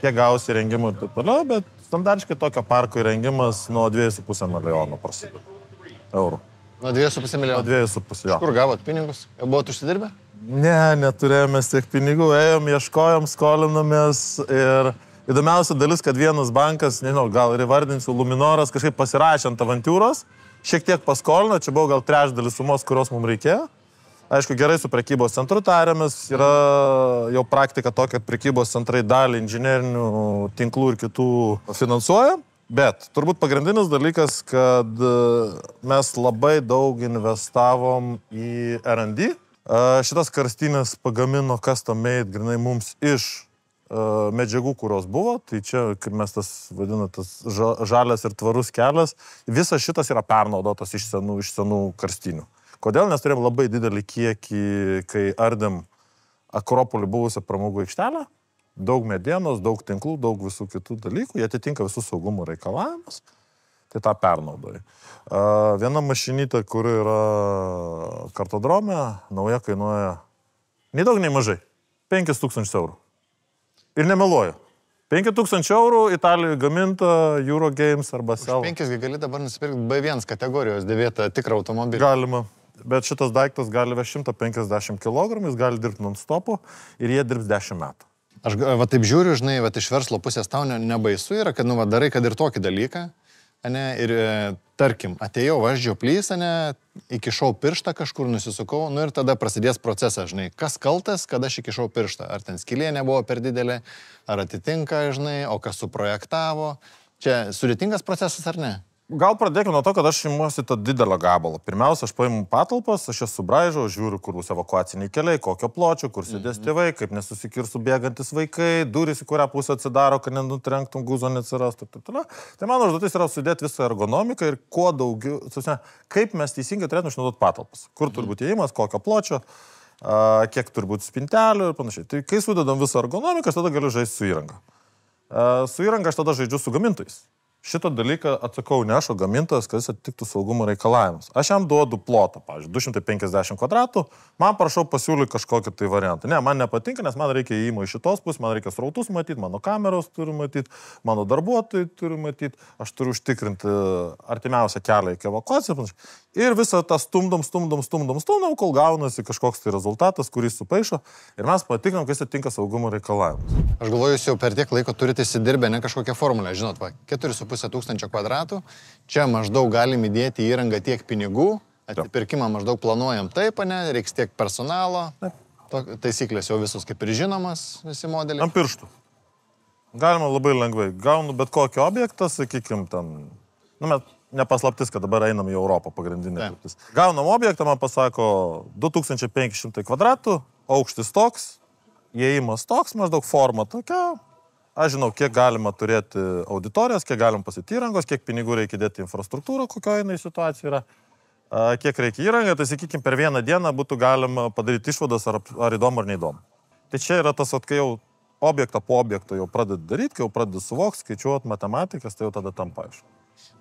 kiek gausi įrengimų ir taip toliau, bet standartiškai tokio parko įrengimas nuo 2,5 milijono prasideda eurų. Nuo 2,5 milijono? Nuo 2,5, jo. Kur gavot pinigus? Jau buvot užsidirbę? Ne, neturėjome tiek pinigų, ėjom, ieškojom, skolinomės ir įdomiausia dalis, kad vienas bankas, nežinau, gal ir įvardinsiu, Luminoras kažkaip pasirašė ant avantūros, šiek tiek paskolino, čia buvo gal trečdalis sumos, kurios mums reikėjo. Aišku, gerai su prekybos centru tarėmės, yra jau praktika tokia, kad prekybos centrai dalį inžinerinių tinklų ir kitų finansuoja, bet turbūt pagrindinis dalykas, kad mes labai daug investavom į R&D. Šitas karstinės pagamino custom made grinai mums iš medžiagų, kurios buvo, tai čia, kaip mes tas vadiname, tas žalias ir tvarus kelias, visas šitas yra pernaudotas iš senų karstinių. Kodėl? Nes turėjom labai didelį kiekį, kai ardėm Akropolį buvusią pramogų aikštelę, daug medienos, daug tinklų, daug visų kitų dalykų, jie atitinka visus saugumo reikalavimus, tai tą pernaudoji. Viena mašinytė, kuri yra kartodrome, nauja kainuoja nei daug, nei mažai. 5000 eurų. Ir nemeluoju. 5000 eurų Italijoje gaminta Eurogames arba Sel. 5 gali dabar nusipirkti B1 kategorijos dėvėtą tikrą automobilį. Galima. Bet šitas daiktas gali vežti 150 kg, jis gali dirbti non-stopu ir jie dirbs 10 metų. Aš va taip žiūriu, žinai, va iš verslo pusės tau nebaisu yra, kad va darai, kad ir tokį dalyką, ane, ir tarkim, atėjau aš žioplys, ane, įkišau pirštą kažkur, nusisukau, nu ir tada prasidės procesas, žinai, kas kaltas, kad aš įkišau pirštą, ar ten skylė nebuvo per didelė, ar atitinka, žinai, o kas suprojektavo. Čia sudėtingas procesas ar ne? Gal pradėkime nuo to, kad aš imuosi tą didelę gabalą. Pirmiausia, aš paimu patalpas, aš jas subraižau, žiūriu, kur bus evakuaciniai keliai, kokio pločio, kur sėdės tėvai, kaip nesusikirsų bėgantis vaikai, durys į kurią pusę atsidaro, kad nenutrenktum guzo neatsirastų. Tai mano užduotis yra sudėti visą ergonomiką ir kuo daugiau, kaip mes teisingai turėtume išnaudoti patalpas. Kur turi būti įėjimas, kokio pločio, kiek turi būti spintelių ir panašiai. Tai kai sudedam visą ergonomiką, aš tada galiu žaisti su įranga. Su įranga aš tada žaidžiu su gamintojais. Šitą dalyką atsakau ne aš, o gamintojas, kad jis atitiktų saugumo reikalavimus. Aš jam duodu plotą, pavyzdžiui, 250 kvadratų, man prašau pasiūlyti kažkokį tai variantą. Ne, man nepatinka, nes man reikia įėjimo iš šitos pusės, man reikia srautus matyti, mano kameros turi matyti, mano darbuotojai turi matyti, aš turiu užtikrinti artimiausią kelią iki evakuacijos. Ir visą tą stumdom, kol gaunasi kažkoks tai rezultatas, kurį supaišo ir mes patikrinam, kad jis atitinka saugumo reikalavimus. Aš galvoju, jūs jau per tiek laiko turite įsidirbę ne kažkokią formulę, žinot, 4500 kvadratų, čia maždaug galim įdėti įrangą tiek pinigų, atipirkimą maždaug planuojam taip, ne, reiks tiek personalo, taisyklės jau visos kaip ir žinomas, visi modeliai. Ant pirštų. Galima labai lengvai. Gaunu bet kokį objektą, sakykim, ten, nepaslaptis, kad dabar einam į Europą pagrindinė. Gaunam objektą, man pasako 2500 kvadratų, aukštis toks, įėjimas toks, maždaug forma tokia. Aš žinau, kiek galima turėti auditorijos, kiek galim pasiti įrangos, kiek pinigų reikia dėti infrastruktūrą, kokio jinai situacija yra, kiek reikia įrangą, tai sakykim, per vieną dieną būtų galima padaryti išvadas, ar įdomu ar neįdomu. Tai čia yra tas, kai jau objektą po objekto jau pradedi daryti, kai jau pradedi suvokti, skaičiuoti matematikas, tai jau tada tampa aišku.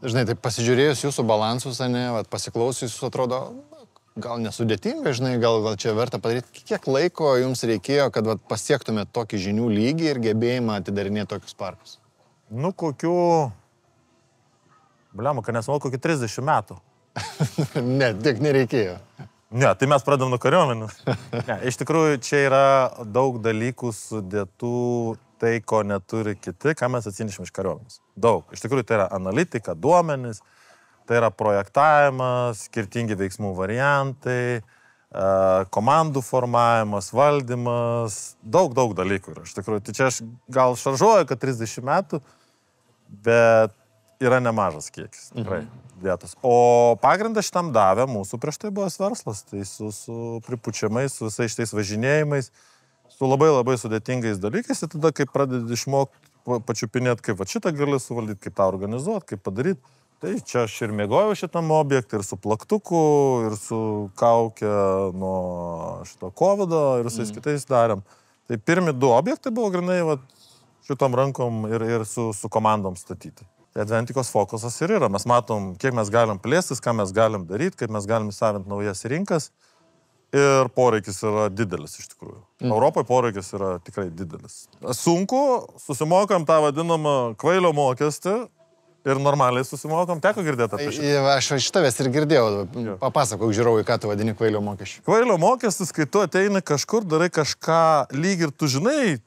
Žinai, tai pasižiūrėjus jūsų balansus, ne, pasiklausius, jūs atrodo, gal nesudėtinga, žinai, gal čia verta padaryti. Kiek laiko jums reikėjo, kad pasiektumėt tokį žinių lygį ir gebėjimą atidarinėti tokius parkus? Kokių... Kad nesumal, kokį 30 metų. Ne, tiek nereikėjo. Ne, tai mes pradedam nuo kariuomenės. Ne, iš tikrųjų, čia yra daug dalykų sudėtų tai, ko neturi kiti, ką mes atsinešim iš kariuomenės. Daug. Iš tikrųjų, tai yra analitika, duomenys, tai yra projektavimas, skirtingi veiksmų variantai, komandų formavimas, valdymas, daug dalykų yra. Iš tikrųjų, tai čia aš gal šaržuoju, kad 30 metų, bet yra nemažas kiekis. Tikrai. Dėtas. O pagrindą šitam davė mūsų prieš tai buvęs verslas, tai su pripučiamais, su visais šitais važinėjimais, su labai sudėtingais dalykais ir tada, kai pradedi išmokti pačiupinėti, kaip šitą gali suvaldyti, kaip tą organizuoti, kaip padaryti, tai čia aš ir mėgojau šitam objektui, ir su plaktuku, ir su kaukė nuo šito COVID-o, ir visais kitais darėm. Tai pirmi 2 objektai buvo grinai šitom rankom ir su komandom statyti. Tai Adventikos fokusas ir yra. Mes matom, kiek mes galim plėstis, ką mes galim daryti, kaip mes galim įsavinti naujas rinkas. Ir poreikis yra didelis iš tikrųjų. Europoje poreikis yra tikrai didelis. Sunku, susimokam tą vadinamą kvailio mokestį ir normaliai susimokam. Teko girdėti apie šitą? Aš iš tavęs ir girdėjau. Papasakok žiūrovui, ką tu vadini kvailio mokesčiu. Kvailio mokestis, kai tu ateini kažkur, darai kažką lyg ir tu žinai,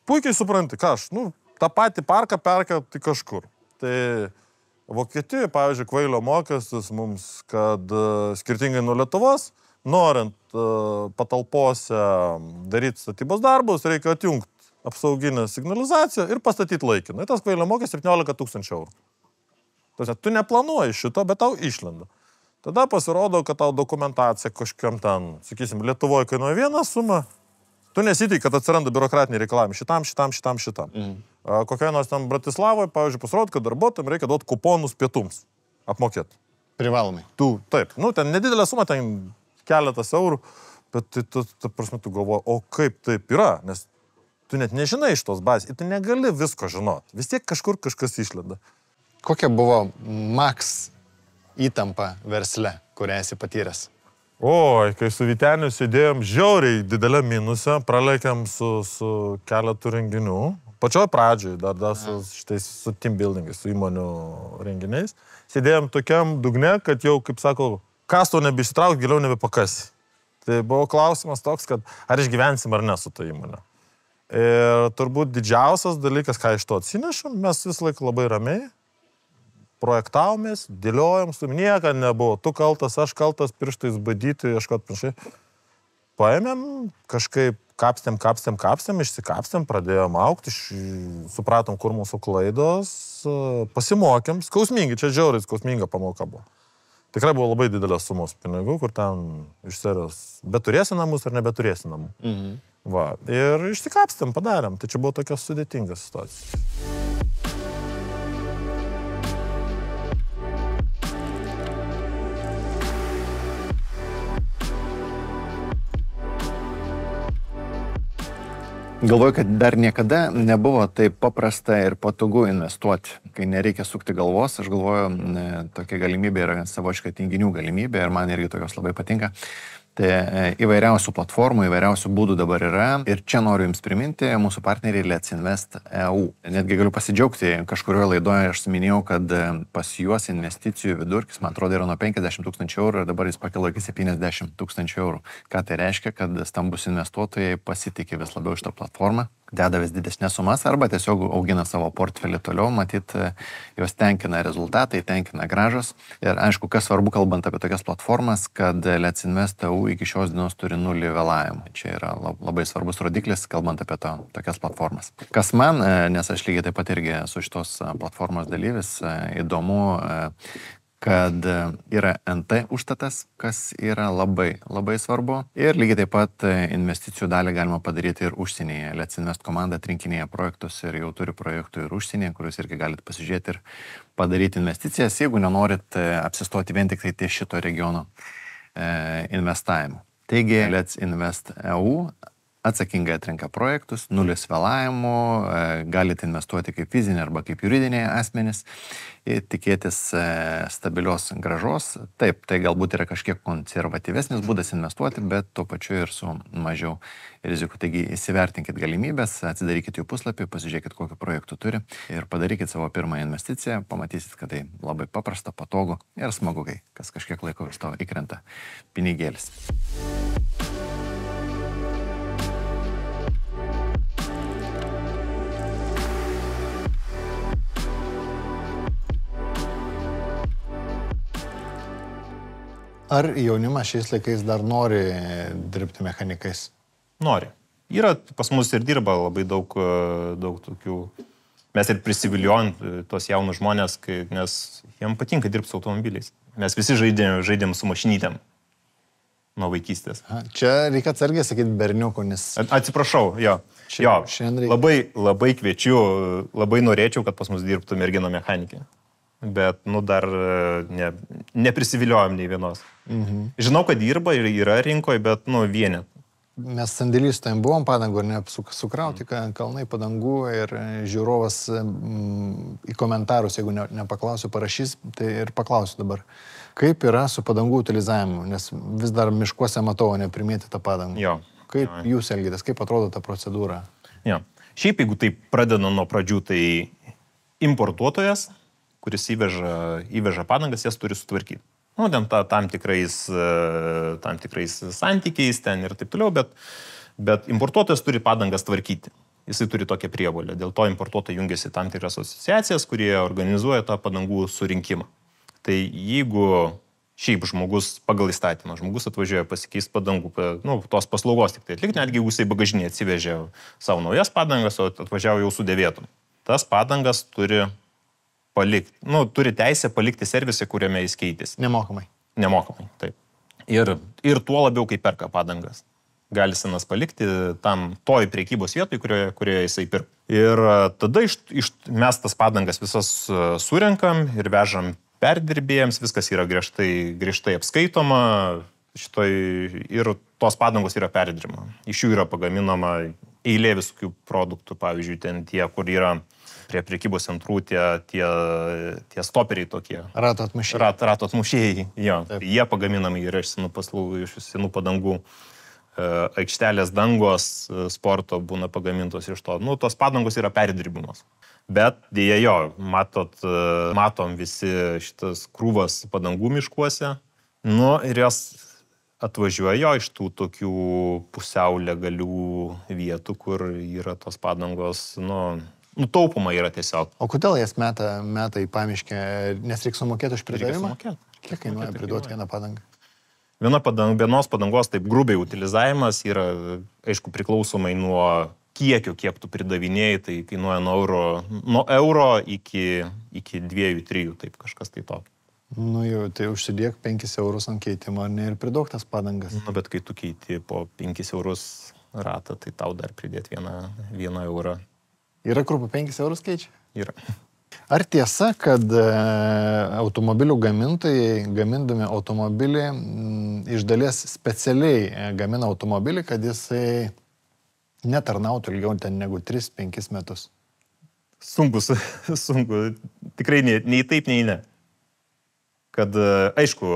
puikiai supranti, ką aš, tą patį parką perka tai kažkur. Tai Vokietijoje, pavyzdžiui, kvailio mokestis mums, kad skirtingai nuo Lietuvos, norint patalpose daryti statybos darbus, reikia atjungti apsauginę signalizaciją ir pastatyti laikinai. Tas kvailio mokestis 17 000 eurų. Tu neplanuoji šito, bet tau išlenda. Tada pasirodo, kad tau dokumentacija kažkiam ten, sakysim, Lietuvoje kainuoja vieną sumą, tu nesitik, kad atsiranda biurokratiniai reikalavimai šitam. Kokioje nors ten Bratislavoje, pavyzdžiui, pasirodo, kad darbuotojams reikia duoti kuponus pietums apmokėti. Privalomai. Taip, ten nedidelė suma, ten keletas eurų, bet tu galvoji, o kaip taip yra, nes tu net nežinai iš tos bazės, ir tu negali visko žinoti. Vis tiek kažkur kažkas išlenda. Kokia buvo maks įtampa versle, kurią esi patyręs? Oi, kai su Vyteniu sėdėjom žiauriai didelę minusą, praleikėm su keletų renginių. Pačioj pradžioj, dar su team buildingais, su įmonių renginiais. Sėdėjom tokiam dugne, kad jau, kaip sako, kas to nebeišsitrauk, giliau nebepakasi. Tai buvo klausimas toks, kad ar išgyvensim ar ne su to įmonė. Ir turbūt didžiausias dalykas, ką iš to atsinešam, mes visą laiką labai ramiai projektavomės, dėliojom, su nieka nebuvo. Tu kaltas, aš kaltas, pirštais badyti, ieškot panašiai. Paėmėm, kažkaip kapstėm, išsikapstėm, pradėjom augti, supratom, kur mūsų klaidos, pasimokėm, skausmingi, čia žiauriai skausminga pamoka buvo. Tikrai buvo labai didelės sumos pinigų, kur ten iš serijos beturėsi namus ar nebeturėsi namų. Va, ir išsikapstėm, padarėm. Tai čia buvo tokia sudėtinga situacija. Galvoju, kad dar niekada nebuvo taip paprasta ir patogu investuoti, kai nereikia sukti galvos. Aš galvoju, tokia galimybė yra savotiška tinginių galimybė ir man irgi tokios labai patinka. Tai įvairiausių platformų, įvairiausių būdų dabar yra. Ir čia noriu Jums priminti mūsų partneriai Let's Invest EU. Netgi galiu pasidžiaugti, kažkurioje laidoje aš minėjau, kad pas juos investicijų vidurkis, man atrodo, yra nuo 50 000 eurų ir dabar jis pakilo iki 70 000 eurų. Ką tai reiškia, kad stambus investuotojai pasitikė vis labiau šitą platformą, deda vis didesnės sumas arba tiesiog augina savo portfelį toliau, matyt, jos tenkina rezultatai, tenkina grąžos. Ir aišku, kas svarbu, kalbant apie tokias platformas, kad Let's Invest EU iki šios dienos turi 0 vėlavimų. Čia yra labai svarbus rodiklis, kalbant apie tokias platformas. Kas man, nes aš lygiai taip pat irgi su šitos platformos dalyvis, įdomu, kad yra NT užstatas, kas yra labai svarbu. Ir lygiai taip pat investicijų dalį galima padaryti ir užsienyje. Let's Invest komanda atrinkinėja projektus ir jau turi projektų ir užsienyje, kuriuos irgi galite pasižiūrėti ir padaryti investicijas, jeigu nenorit apsistoti vien tik tai ties šito regiono investavimo. Taigi, Let's Invest EU atsakingai atrenka projektus, 0 vėlavimų, galite investuoti kaip fiziniai arba kaip juridiniai asmenys ir tikėtis stabilios grąžos. Taip, tai galbūt yra kažkiek konservatyvesnis būdas investuoti, bet tuo pačiu ir su mažiau rizikų. Taigi įsivertinkit galimybės, atsidarykit jų puslapį, pasižiūrėkit, kokiu projektu turi ir padarykit savo pirmąją investiciją, pamatysit, kad tai labai paprasta, patogu ir smagu, kai kas kažkiek laiko iš to įkrenta pinigėlis. Ar jaunimas šiais laikais dar nori dirbti mechanikais? Nori. Yra pas mus ir dirba labai daug tokių. Mes ir prisiviliojom tos jaunus žmonės, nes jiems patinka dirbti su automobiliais. Mes visi žaidėm su mašinytėm nuo vaikystės. Čia reikia atsargiai sakyti berniukų, nes... Atsiprašau, jo. Labai kviečiu, labai norėčiau, kad pas mus dirbtų mergino mechanikė. Bet, dar neprisiviliojom nei vienos. Žinau, kad dirba ir yra rinkoje, bet, vienet. Mes sandėlys tam buvom padangų, ar ne, sukrauti kalnai padangų ir žiūrovas į komentarus, jeigu nepaklausiu, parašys, tai ir paklausiu dabar. Kaip yra su padangų utilizavimu, nes vis dar miškuose matau, neprimėtytą padangų. Jo. Kaip jūs elgitės, kaip atrodo ta procedūra? Jo. Šiaip, jeigu tai pradeda nuo pradžių, tai importuotojas, kuris įveža padangas, jas turi sutvarkyti. Ten tam tikrais santykiais ten ir taip toliau, bet importuotojas turi padangas tvarkyti. Jisai turi tokią prievolę. Dėl to importuotojai jungiasi tam tikras asociacijas, kurie organizuoja tą padangų surinkimą. Tai jeigu šiaip žmogus pagal įstatymą, žmogus atvažiuoja pasikeisti padangų, tos paslaugos tik tai atlikti, netgi jeigu jisai bagažinėje atsivežė savo naujas padangas, o atvažiavo jau su dėvėtom. Tas padangas turi teisę palikti servise, kuriame jis keitėsi. Nemokamai. Nemokamai, taip. Ir tuo labiau, kai perka padangas. Gali senas palikti toj priekybos vietoj, kurioje jisai pirka. Ir tada mes tas padangas visas surenkam ir vežam perdirbėjams, viskas yra griežtai apskaitoma ir tos padangos yra perdirbama. Iš jų yra pagaminama eilė visokių produktų, pavyzdžiui, ten tie, kur yra prie prekybos centrų, tie stoperiai tokie. Rato atmušėjai. Rato atmušėjai, jo. Jie pagaminami yra iš senų paslaugų, iš senų padangų. Aikštelės dangos sporto būna pagamintos iš to. Nu, tos padangos yra perdirbimos. Bet dėja jo, matom visi šitas krūvas padangų miškuose. Nu, ir jos atvažiuoja iš tų tokių pusiau legalių vietų, kur yra tos padangos, taupoma yra tiesiog. O kodėl jas meta į pamiškę, nes reikia sumokėti už pridavimą? Reikia sumokėti. Kiek kainuoja priduoti vieną padangą? Vienos padangos, taip grubiai utilizavimas yra, aišku, priklausomai nuo kiekio, kiek tu pridavinėjai, tai kainuoja nuo euro iki 2-3, taip kažkas tai tokio. Nu jau, tai užsidėk 5 eurus ant keitimo, ar ne, ir pridaug tas padangas. Nu, bet kai tu keiti po 5 eurus ratą, tai tau dar pridėti 1 eurą. Yra kur po 5 eurus keičia? Yra. Ar tiesa, kad automobilių gamintojai, gamindami automobilį, iš dalies specialiai gamina automobilį, kad jisai netarnautų ilgiau ten negu 3-5 metus? Sunku. Tikrai nei taip, nei ne. Kad, aišku,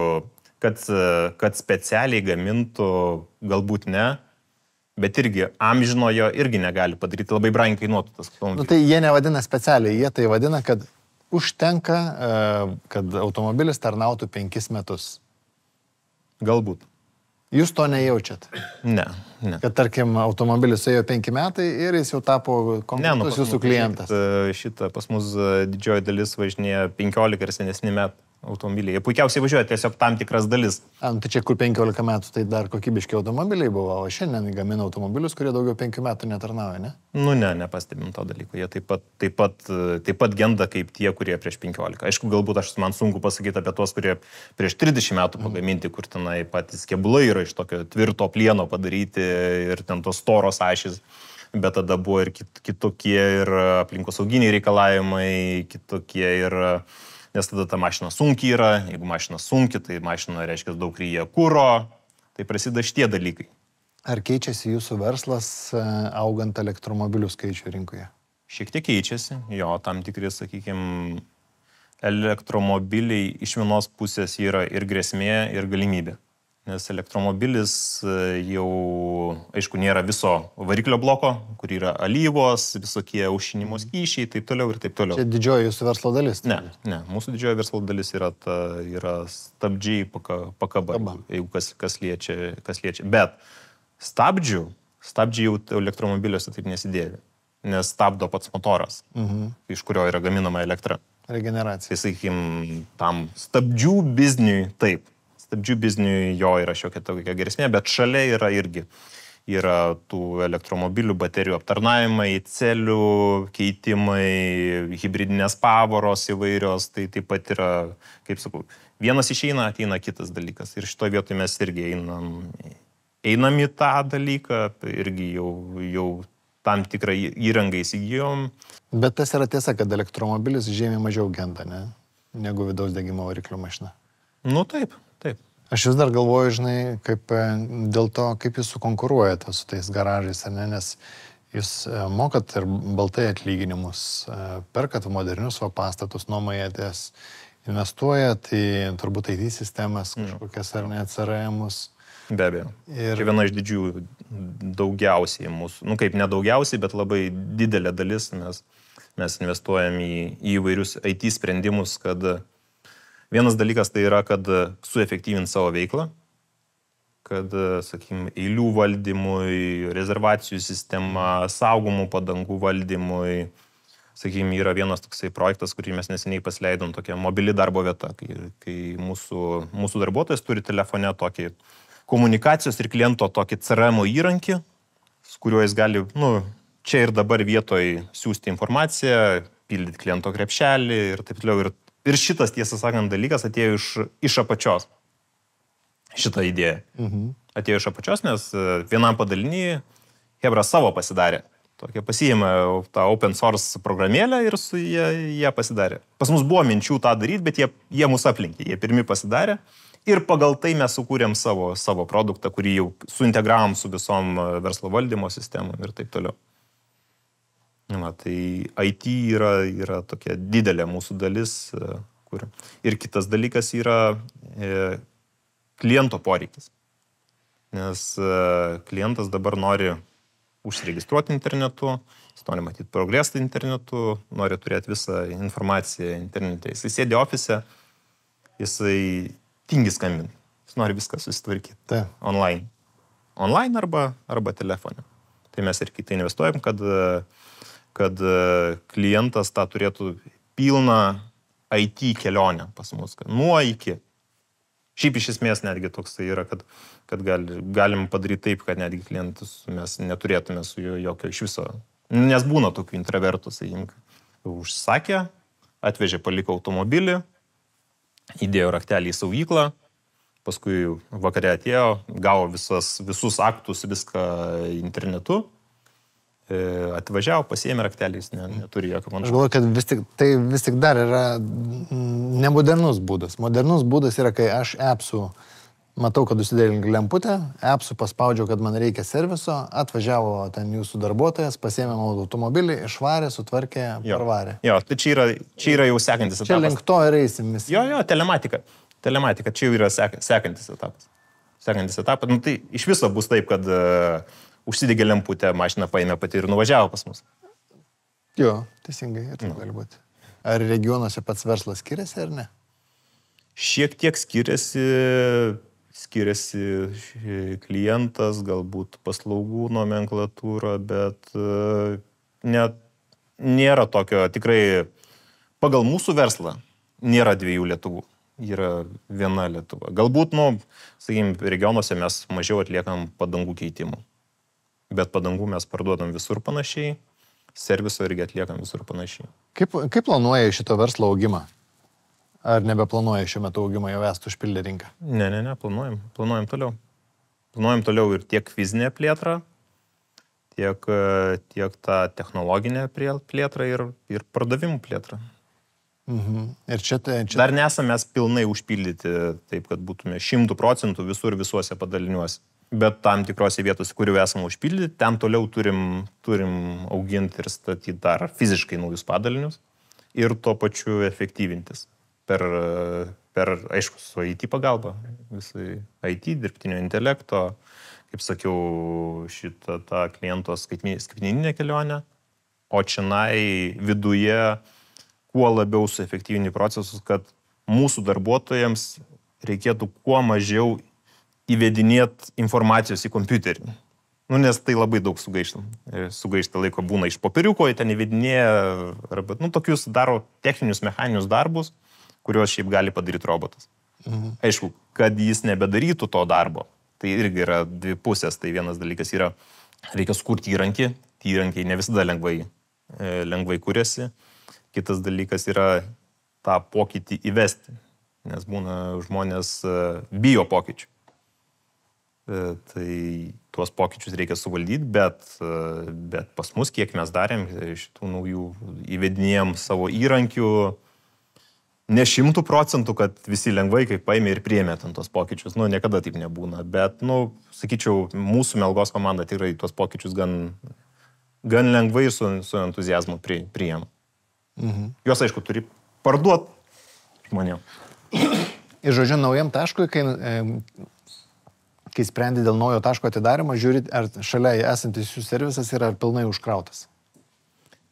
kad specialiai gamintų, galbūt ne, bet irgi amžinojo irgi negali padaryti, labai brangiai kainuotų tas automobilis. Nu, tai jie nevadina specialiai, jie tai vadina, kad užtenka, kad automobilis tarnautų 5 metus. Galbūt. Jūs to nejaučiat? Ne. Kad, tarkim, automobilis ėjo 5 metai ir jis jau tapo konkretus jūsų klientas. Šitą pas mus didžioji dalis važinėja 15 ir senesni metai automobiliai. Jie puikiausiai važiuoja tiesiog tam tikras dalis. Tai čia kur 15 metų, tai dar kokybiški automobiliai buvo, o šiandien gamina automobilius, kurie daugiau 5 metų netarnauja, ne? Nu ne, nepastebim to dalyko. Jie taip pat genda kaip tie, kurie prieš 15. Aišku, galbūt man sunku pasakyti apie tuos, kurie prieš 30 metų pagaminti, kur tenai patys kėbulai yra iš tokio tvirto plieno padaryti ir ten tos storos ašys. Bet tada buvo ir kitokie ir aplinkosauginiai reikalavimai, kitokie ir... Nes tada ta mašina sunki yra, jeigu mašina sunki, tai mašina reiškia daug ryja kuro, tai prasideda šitie dalykai. Ar keičiasi jūsų verslas augant elektromobilių skaičių rinkoje? Šiek tiek keičiasi, jo, tam tikri, sakykime, elektromobiliai iš vienos pusės yra ir grėsmė, ir galimybė. Nes elektromobilis jau, aišku, nėra viso variklio bloko, kur yra alyvos, visokie aušinimo skysčiai, taip toliau ir taip toliau. Čia didžioji jūsų verslo dalis? Ne. Mūsų didžioji verslo dalis yra stabdžiai pakaba, jeigu kas liečia. Bet stabdžiai jau elektromobiliuose taip nesidėvi, nes stabdo pats motoras, iš kurio yra gaminama elektra. Regeneracija. Tai, sakykime, tam stabdžių bizniui taip. Stabdžių bizniui jo yra šiokia tokia grėsmė, bet šalia yra tų elektromobilių baterijų aptarnavimai, celių keitimai, hibridinės pavaros įvairios, tai taip pat yra, kaip sakau, vienas išeina, ateina kitas dalykas. Ir šitoje vietoje mes irgi einam į tą dalyką, irgi jau tam tikrą įrangą įsigijom. Bet tas yra tiesa, kad elektromobilis žymiai mažiau genda, ne? Negu vidaus degimo variklio mašina. Nu taip. Aš vis dar galvoju, žinai, dėl to, kaip jūs sukonkuruojate su tais garažais, ne? Nes jūs mokat ir baltai atlyginimus, perkat modernius pastatus, nuomojatės, investuojat į turbūt IT sistemas, kažkokias ar ne CRM-us. Be abejo. Ir viena iš didžiųjų daugiausiai mūsų, kaip nedaugiausiai, bet labai didelė dalis, mes investuojam į įvairius IT sprendimus, kad vienas dalykas tai yra, kad suefektyvint savo veiklą, kad, sakykime, eilių valdymui, rezervacijų sistema, saugomų padangų valdymui. Sakykime, yra vienas toksai projektas, kurį mes neseniai pasileidom, tokia mobili darbo vieta, kai mūsų darbuotojas turi telefone tokį komunikacijos ir kliento tokį CRM įrankį, su kuriuo jis gali, čia ir dabar vietoj siūsti informaciją, pildyti kliento krepšelį ir taip toliau. Ir šitas, tiesą sakant, dalykas atėjo iš apačios. Šitą idėją. Atėjo iš apačios, nes vienam padalinį Hebra savo pasidarė. Tokia pasiėmė tą open source programėlę ir su jie pasidarė. Pas mus buvo minčių tą daryti, bet jie mus aplinkė. Jie pirmi pasidarė Ir pagal tai mes sukūrėm savo produktą, kurį jau suintegravom su visom verslo valdymo sistemom ir taip toliau. Tai IT yra tokia didelė mūsų dalis. Ir kitas dalykas yra kliento poreikis. Nes klientas dabar nori užsiregistruoti internetu, jis nori matyti progresą internetu, nori turėti visą informaciją internete. Jisai sėdi ofise, jisai tingi skambinti. Jis nori viską susitvarkyti online. Online arba telefone. Tai mes ir kitai investuojam, kad klientas tą turėtų pilną IT kelionę pas mus. Nuo iki. Šiaip iš esmės netgi toksai yra, kad galim padaryti taip, kad netgi klientus mes neturėtume su juo jokio iš viso. Nes būna tokių intravertų, užsakė, atvežė, paliko automobilį, įdėjo raktelį į saugyklą, paskui vakare atėjo, gavo visus aktus, viską internetu, atvažiavo, pasiėmė raktelį, jis neturi jokio panašaus. Aš galvoju, kad tai vis tik dar yra nemodernus būdas. Modernus būdas yra, kai aš appsų matau, kad užsidėjau lemputę, appsų paspaudžiau, kad man reikia serviso, atvažiavo ten jūsų darbuotojas, pasiėmė mano automobilį, išvarė, sutvarkė, parvarė. Jo, tai čia yra jau sekantis etapas. Čia link to ir eisim visi. Jo, telematika. Telematika, čia jau yra sekantis etapas. Sekantis etapas. Nu, tai iš viso bus taip, kad užsidegė lemputę, mašina paėmė pati ir nuvažiavo pas mus. Jo, teisingai, ir taip gali būti. Ar regionuose pats verslas skiriasi ar ne? Šiek tiek skiriasi klientas, galbūt paslaugų nomenklatūra, bet net nėra tokio, tikrai pagal mūsų verslą nėra dviejų Lietuvų, yra viena Lietuva. Galbūt, sakykime, regionuose mes mažiau atliekam padangų keitimų, bet padangų mes parduodam visur panašiai, serviso irgi atliekam visur panašiai. Kaip planuoja šito verslo augimą? Ar nebeplanuoja šiuo metu augimą, jau estų užpildę rinką? Ne, planuojam toliau. Planuojam toliau ir tiek fizinę plėtrą, tiek tą technologinę plėtrą ir pardavimų plėtrą. Ir čia... Dar nesame mes pilnai užpildyti taip, kad būtume 100% visur visuose padaliniuose. Bet tam tikrose vietose, kuriuo esame užpildyti, ten toliau turim auginti ir statyti dar fiziškai naujus padalinius ir tuo pačiu efektyvintis. Per aišku, su IT pagalba, visai IT, dirbtinio intelekto, kaip sakiau, tą kliento skaitmeninę kelionę, o čionai viduje kuo labiau suefektyvinti procesus, kad mūsų darbuotojams reikėtų kuo mažiau įvedinėti informacijos į kompiuterį. Nes tai labai daug sugaišta laiko būna iš popieriuko, ten įvedinėja, arba, tokius daro techninius, mechaninius darbus, kuriuos šiaip gali padaryti robotas. Aišku, kad jis nebedarytų to darbo, tai irgi yra dvi pusės. Tai vienas dalykas yra, reikia sukurti įrankį, tie įrankiai ne visada lengvai kuriasi. Kitas dalykas yra tą pokytį įvesti, nes būna žmonės bijo pokyčių. Tai tuos pokyčius reikia suvaldyti, bet pas mus, kiek mes darėm, šitų naujų įvedinėjom savo įrankių, ne 100%, kad visi lengvai kaip paėmė ir priėmė tos pokyčius. Niekada taip nebūna. Bet, sakyčiau, mūsų Melgos komanda tikrai tuos pokyčius gan lengvai ir su entuziazmu priėmė. Juos, aišku, turi parduoti žmonėm. Ir žodžiu, naujam taškui, kai sprendi dėl naujo taško atidarimo, žiūrit, ar šalia esantis jų servisas yra pilnai užkrautas?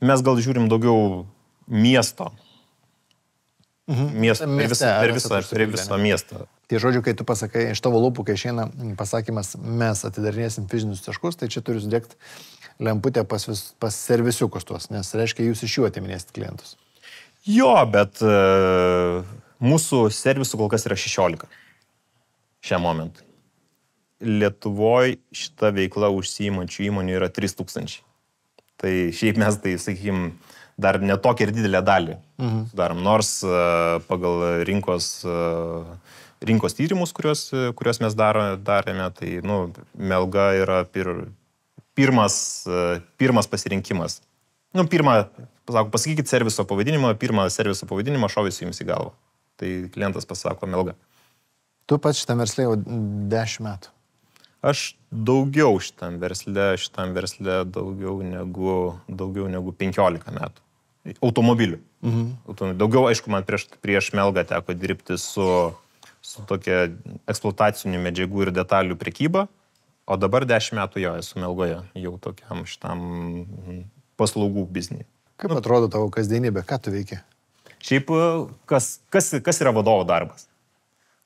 Mes gal žiūrim daugiau miesto. Per visą miestą. Tai žodžiu, kai tu pasakai, iš tavo lūpų, kai išeina pasakymas, mes atidarinėsim fizinius taškus, tai čia turi sudėkti lemputę pas servisiukus tuos, nes reiškia, jūs iš jų atiminėsit klientus. Jo, bet mūsų servisų kol kas yra 16 šiam momentui. Lietuvoje šita veikla užsiimančių įmonių yra 3000. Tai šiaip mes, tai sakykime, dar netokią ir didelę dalį darom. Nors pagal rinkos tyrimus, kuriuos mes darėme, tai Melga yra pirmas pasirinkimas. Pasakykit serviso pavadinimą, pirmą serviso pavadinimą šovys jums į galvą. Tai klientas pasako Melga. Tu pats šitam verslė jau 10 metų. Aš daugiau šitam versle daugiau negu 15 metų. Automobilių. Daugiau, aišku, man prieš Melgą teko dirbti su tokia eksploatacinių medžiagų ir detalių prekyba, o dabar 10 metų jo esu Melgoje, jau tokiam šitam paslaugų biznį. Kaip atrodo tavo kasdienybė, ką tu veiki? Šiaip, kas yra vadovo darbas?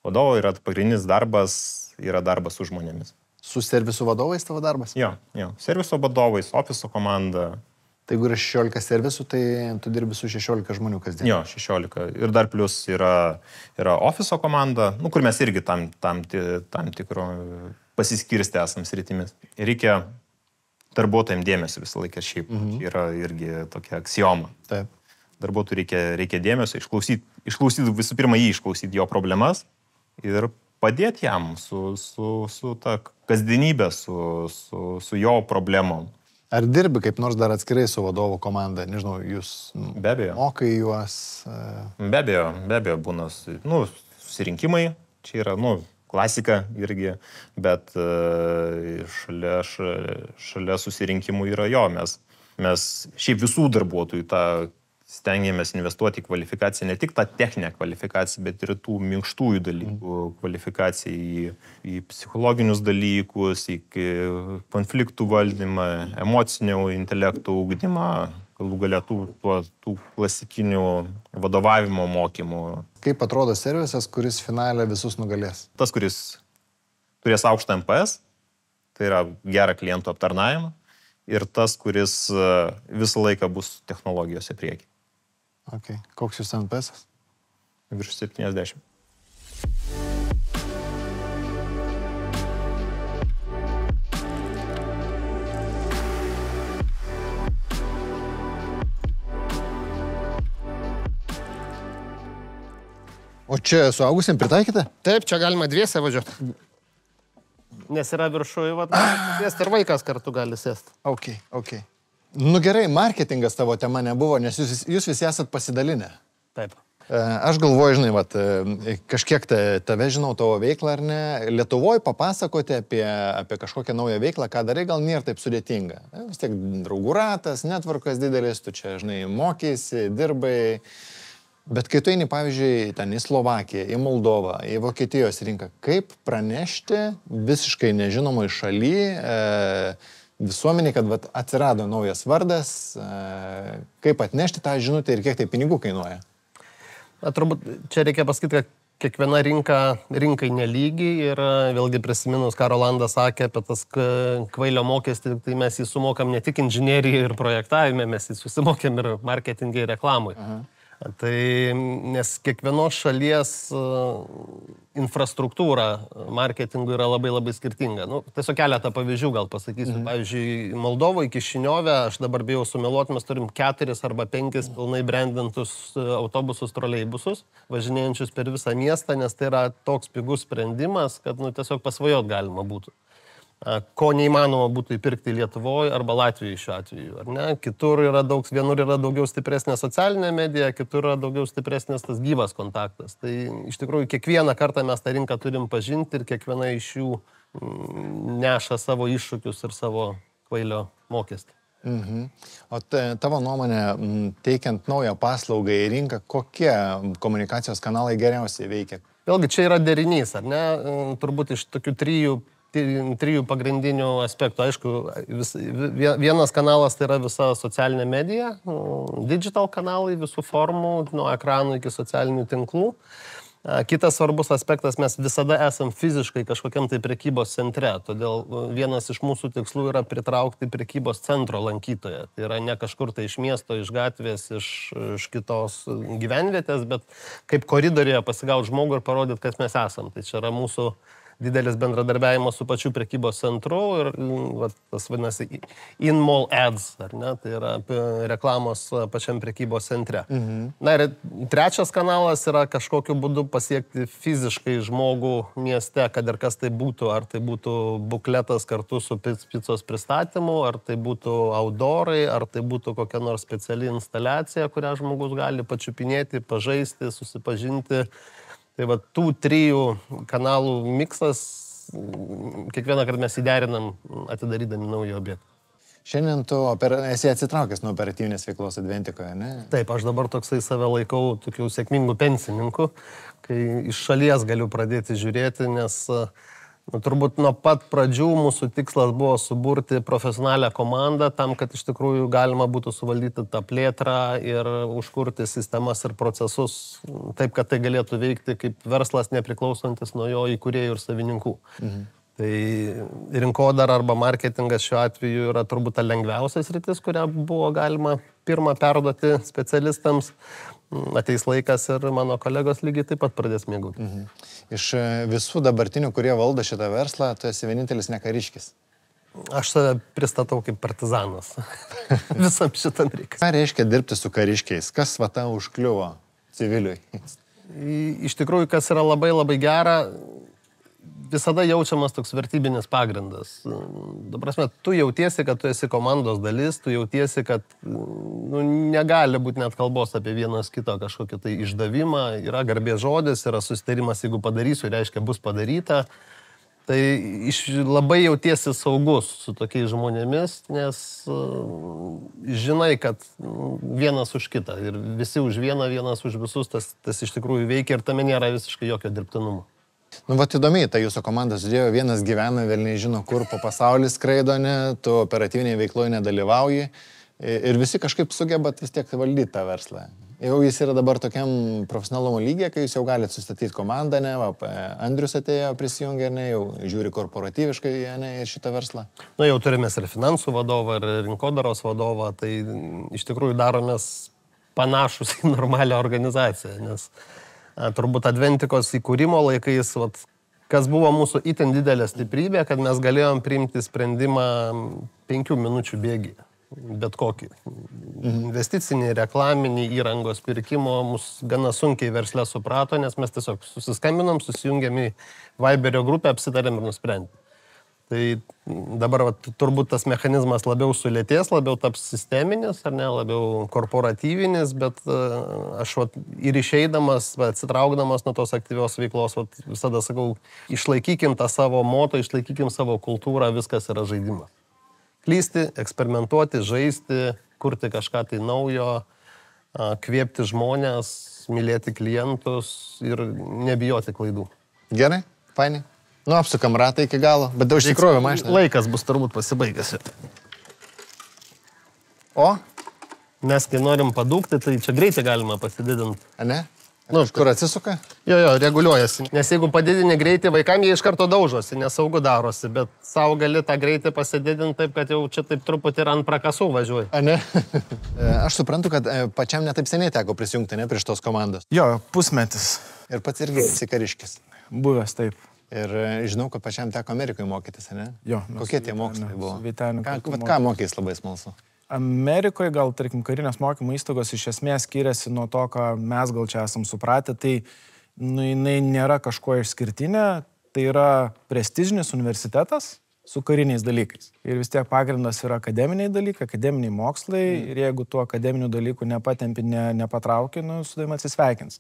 Vadovo yra pagrindinis darbas, yra darbas su žmonėmis. Su servisų vadovais tavo darbas? Jo. Serviso vadovais, ofiso komanda. Tai jeigu yra 16 servisų, tai tu dirbi su 16 žmonių kasdien. Jo, 16. Ir dar plus yra ofiso komanda, kur mes irgi tam tikro pasiskirstę esam sritimis. Reikia darbuotojams dėmesio visą laiką šiaip. Yra irgi tokia aksioma. Taip. Darbuotojui reikia dėmesio, išklausyti visų pirma išklausyti jo problemas ir padėti jam su ta kasdienybė, su jo problemom. Ar dirbi kaip nors dar atskirai su vadovo komanda? Nežinau, jūs Be abejo. mokai juos? Be abejo, būna susirinkimai, čia yra, klasika irgi, bet šalia susirinkimų yra jo, mes šiaip visų darbuotojų tą stengiamės investuoti į kvalifikaciją, ne tik tą techninę kvalifikaciją, bet ir tų minkštųjų dalykų kvalifikaciją į psichologinius dalykus, į konfliktų valdymą, emocinio intelektų ugdymą, galų galia tų klasikinių vadovavimo mokymų. Kaip atrodo servisas, kuris finale visus nugalės? Tas, kuris turės aukštą MPS, tai yra gerą klientų aptarnavimą, ir tas, kuris visą laiką bus technologijose prieki. Okay. Koks jūs NPS-as? Virš 70. O čia suaugusiam pritaikyta? Taip, čia galima dviese važiuoti. Nes yra viršuje, sėsti ir vaikas kartu gali sėsti. Ok. Nu gerai, marketingas tavo tema nebuvo, nes jūs visi esat pasidalinę. Taip. Aš galvoju, žinai, kažkiek tave žinau, tavo veiklą ar ne. Lietuvoje papasakoti apie kažkokią naują veiklą, ką darai, gal nėra taip sudėtinga. Vis tiek draugų ratas, netvarkas didelis, tu čia, žinai, mokysi, dirbai. Bet kai tu eini, pavyzdžiui, ten į Slovakiją, į Moldovą, į Vokietijos rinką, kaip pranešti visiškai nežinomai šaly visuomeniai, kad atsirado naujas vardas, kaip atnešti tą žinutę ir kiek tai pinigų kainuoja? Turbūt čia reikia pasakyti, kad kiekviena rinkai nelygi ir vėlgi prisiminus, ką Rolandas sakė apie tas kvailio mokestį, tai mes jį sumokam ne tik inžinierijoje ir projektavime, mes jį susimokėm ir marketingai ir reklamui. Tai nes kiekvienos šalies infrastruktūra marketingų yra labai labai skirtinga. Tiesiog keletą pavyzdžių gal pasakysiu. Pavyzdžiui, Moldovoje, Kišiniove, aš dabar bijau sumeluoti, mes turim 4 arba 5 pilnai brandintus autobusus, troleibusus, važinėjančius per visą miestą, nes tai yra toks pigus sprendimas, kad tiesiog pasvajot galima būtų. Ko neįmanoma būtų įpirkti Lietuvoje arba Latvijoje šiuo atveju, ar ne? Vienur yra daugiau stipresnė socialinė medija, kitur yra daugiau stipresnės tas gyvas kontaktas. Tai iš tikrųjų kiekvieną kartą mes tą rinką turim pažinti ir kiekviena iš jų neša savo iššūkius ir savo kvailio mokestį. O tavo nuomonė, teikiant naują paslaugą į rinką, kokie komunikacijos kanalai geriausiai veikia? Vėlgi, čia yra derinys, ar ne? Turbūt iš tokių trijų pagrindinių aspektų. Aišku, vienas kanalas tai yra visa socialinė medija, digital kanalai visų formų, nuo ekranų iki socialinių tinklų. Kitas svarbus aspektas, mes visada esam fiziškai kažkokiam tai prekybos centre, todėl vienas iš mūsų tikslų yra pritraukti prekybos centro lankytoją. Tai yra ne kažkur tai iš miesto, iš gatvės, iš kitos gyvenvietės, bet kaip koridoriuje pasigauti žmogų ir parodyti, kas mes esam. Tai čia yra mūsų didelis bendradarbiavimas su pačiu prekybos centru ir tas vadinasi in-mall ads, ar ne? Tai yra reklamos pačiam prekybos centre. Na ir trečias kanalas yra kažkokiu būdu pasiekti fiziškai žmogų mieste, kad ir kas tai būtų, ar tai būtų bukletas kartu su picos pristatymu, ar tai būtų outdoorai, ar tai būtų kokia nors speciali instaliacija, kurią žmogus gali pačiupinėti, pažaisti, susipažinti Tai va tų 3 kanalų miksas, kiekvieną kartą mes įderinam atidarydami naują objektą. Šiandien tu esi atsitraukęs nuo operatyvinės veiklos Adventikoje, ne? Taip, aš dabar toksai save laikau tokių sėkmingų pensininkų, kai iš šalies galiu pradėti žiūrėti, nes turbūt nuo pat pradžių mūsų tikslas buvo suburti profesionalią komandą tam, kad iš tikrųjų galima būtų suvaldyti tą plėtrą ir užkurti sistemas ir procesus taip, kad tai galėtų veikti kaip verslas nepriklausantis nuo jo įkūrėjų ir savininkų. Tai rinkodara arba marketingas šiuo atveju yra turbūt ta lengviausias rytis, kurią buvo galima pirmą perduoti specialistams. Ateis laikas ir mano kolegos lygiai taip pat pradės mėgauti. Iš visų dabartinių, kurie valdo šitą verslą, tu esi vienintelis ne kariškis. Aš save pristatau kaip partizanas visam šitam reikia. Ką reiškia dirbti su kariškiais? Kas va tau užkliuvo civiliui? Iš tikrųjų, kas yra labai labai gera, visada jaučiamas toks vertybinis pagrindas. Prasme, tu jautiesi, kad tu esi komandos dalis, tu jautiesi, kad negali būti net kalbos apie vienas kito kažkokį tai išdavimą, yra garbės žodis, yra susitarimas, jeigu padarysiu, reiškia bus padaryta. Tai labai jautiesi saugus su tokiais žmonėmis, nes žinai, kad vienas už kitą ir visi už vieną, vienas už visus, tas iš tikrųjų veikia ir tame nėra visiškai jokio dirbtinumo. Nu, va, įdomiai, ta jūsų komanda sudėjo, vienas gyvena, vėl nežino, kur po pasaulį skraido, ne, tu operatyviniai veikloje nedalyvauji ir visi kažkaip sugebat vis tiek valdyti tą verslą. Jau jis yra dabar tokiam profesionalumo lygiai, kai jūs jau galite sustatyti komandą, ne, va, Andrius atėjo, prisijungė, ne, jau žiūri korporatyviškai, ne, ir šitą verslą. Nu, jau turime ir finansų vadovą, ir rinkodaros vadovą, tai iš tikrųjų daromės panašus į normalią organizaciją, nes turbūt Adventikos įkūrimo laikais, vat, kas buvo mūsų itin didelė stiprybė, kad mes galėjom priimti sprendimą 5 minučių bėgyje, bet kokį. Investicinį, reklaminį, įrangos pirkimo mus gana sunkiai versle suprato, nes mes tiesiog susiskambinom, susijungėm į Viberio grupę, apsitarėm ir nusprendėm. Tai dabar turbūt tas mechanizmas labiau sulėtės, labiau taps sisteminis, ar ne, labiau korporatyvinis, bet aš ir išeidamas, atsitraukdamas nuo tos aktyvios veiklos, visada sakau, išlaikykim tą savo moto, išlaikykim savo kultūrą, viskas yra žaidimas. Klysti, eksperimentuoti, žaisti, kurti kažką tai naujo, kviepti žmonės, mylėti klientus ir nebijoti klaidų. Gerai, fainai. Nu, apsukam ratą iki galo, bet daug iš tikrųjų mašina. Laikas bus turbūt pasibaigęs. O? Mes, kai norim padūkti, tai čia greitai galima pasididinti. A ne? Nu, kur atsisuka? Jo, reguliuojasi. Nes jeigu padidini greitį, vaikam jie iš karto daužosi, nesaugu darosi, bet savo gali tą greitį pasididinti taip, kad jau čia taip truputį ir ant prakasų važiuoji. A ne? Aš suprantu, kad pačiam netaip seniai teko prisijungti, ne, prieš tos komandos. Jo, pusmetis. Ir pats irgi esi kariškis. Buvęs taip. Ir žinau, kad pačiam teko Amerikoje mokytis, ne? Jo. Kokie tie mokslai buvo? Ką mokys labai smalsu? Amerikoje gal, tarkim, karinės mokymo įstaigos iš esmės skiriasi nuo to, ką mes gal čia esam supratę, tai jinai nėra kažkuo išskirtinė, tai yra prestižinis universitetas su kariniais dalykais. Ir vis tiek pagrindas yra akademiniai dalykai, akademiniai mokslai ir jeigu tų akademinių dalykų nepatempi, nepatrauki, su tavim atsisveikins.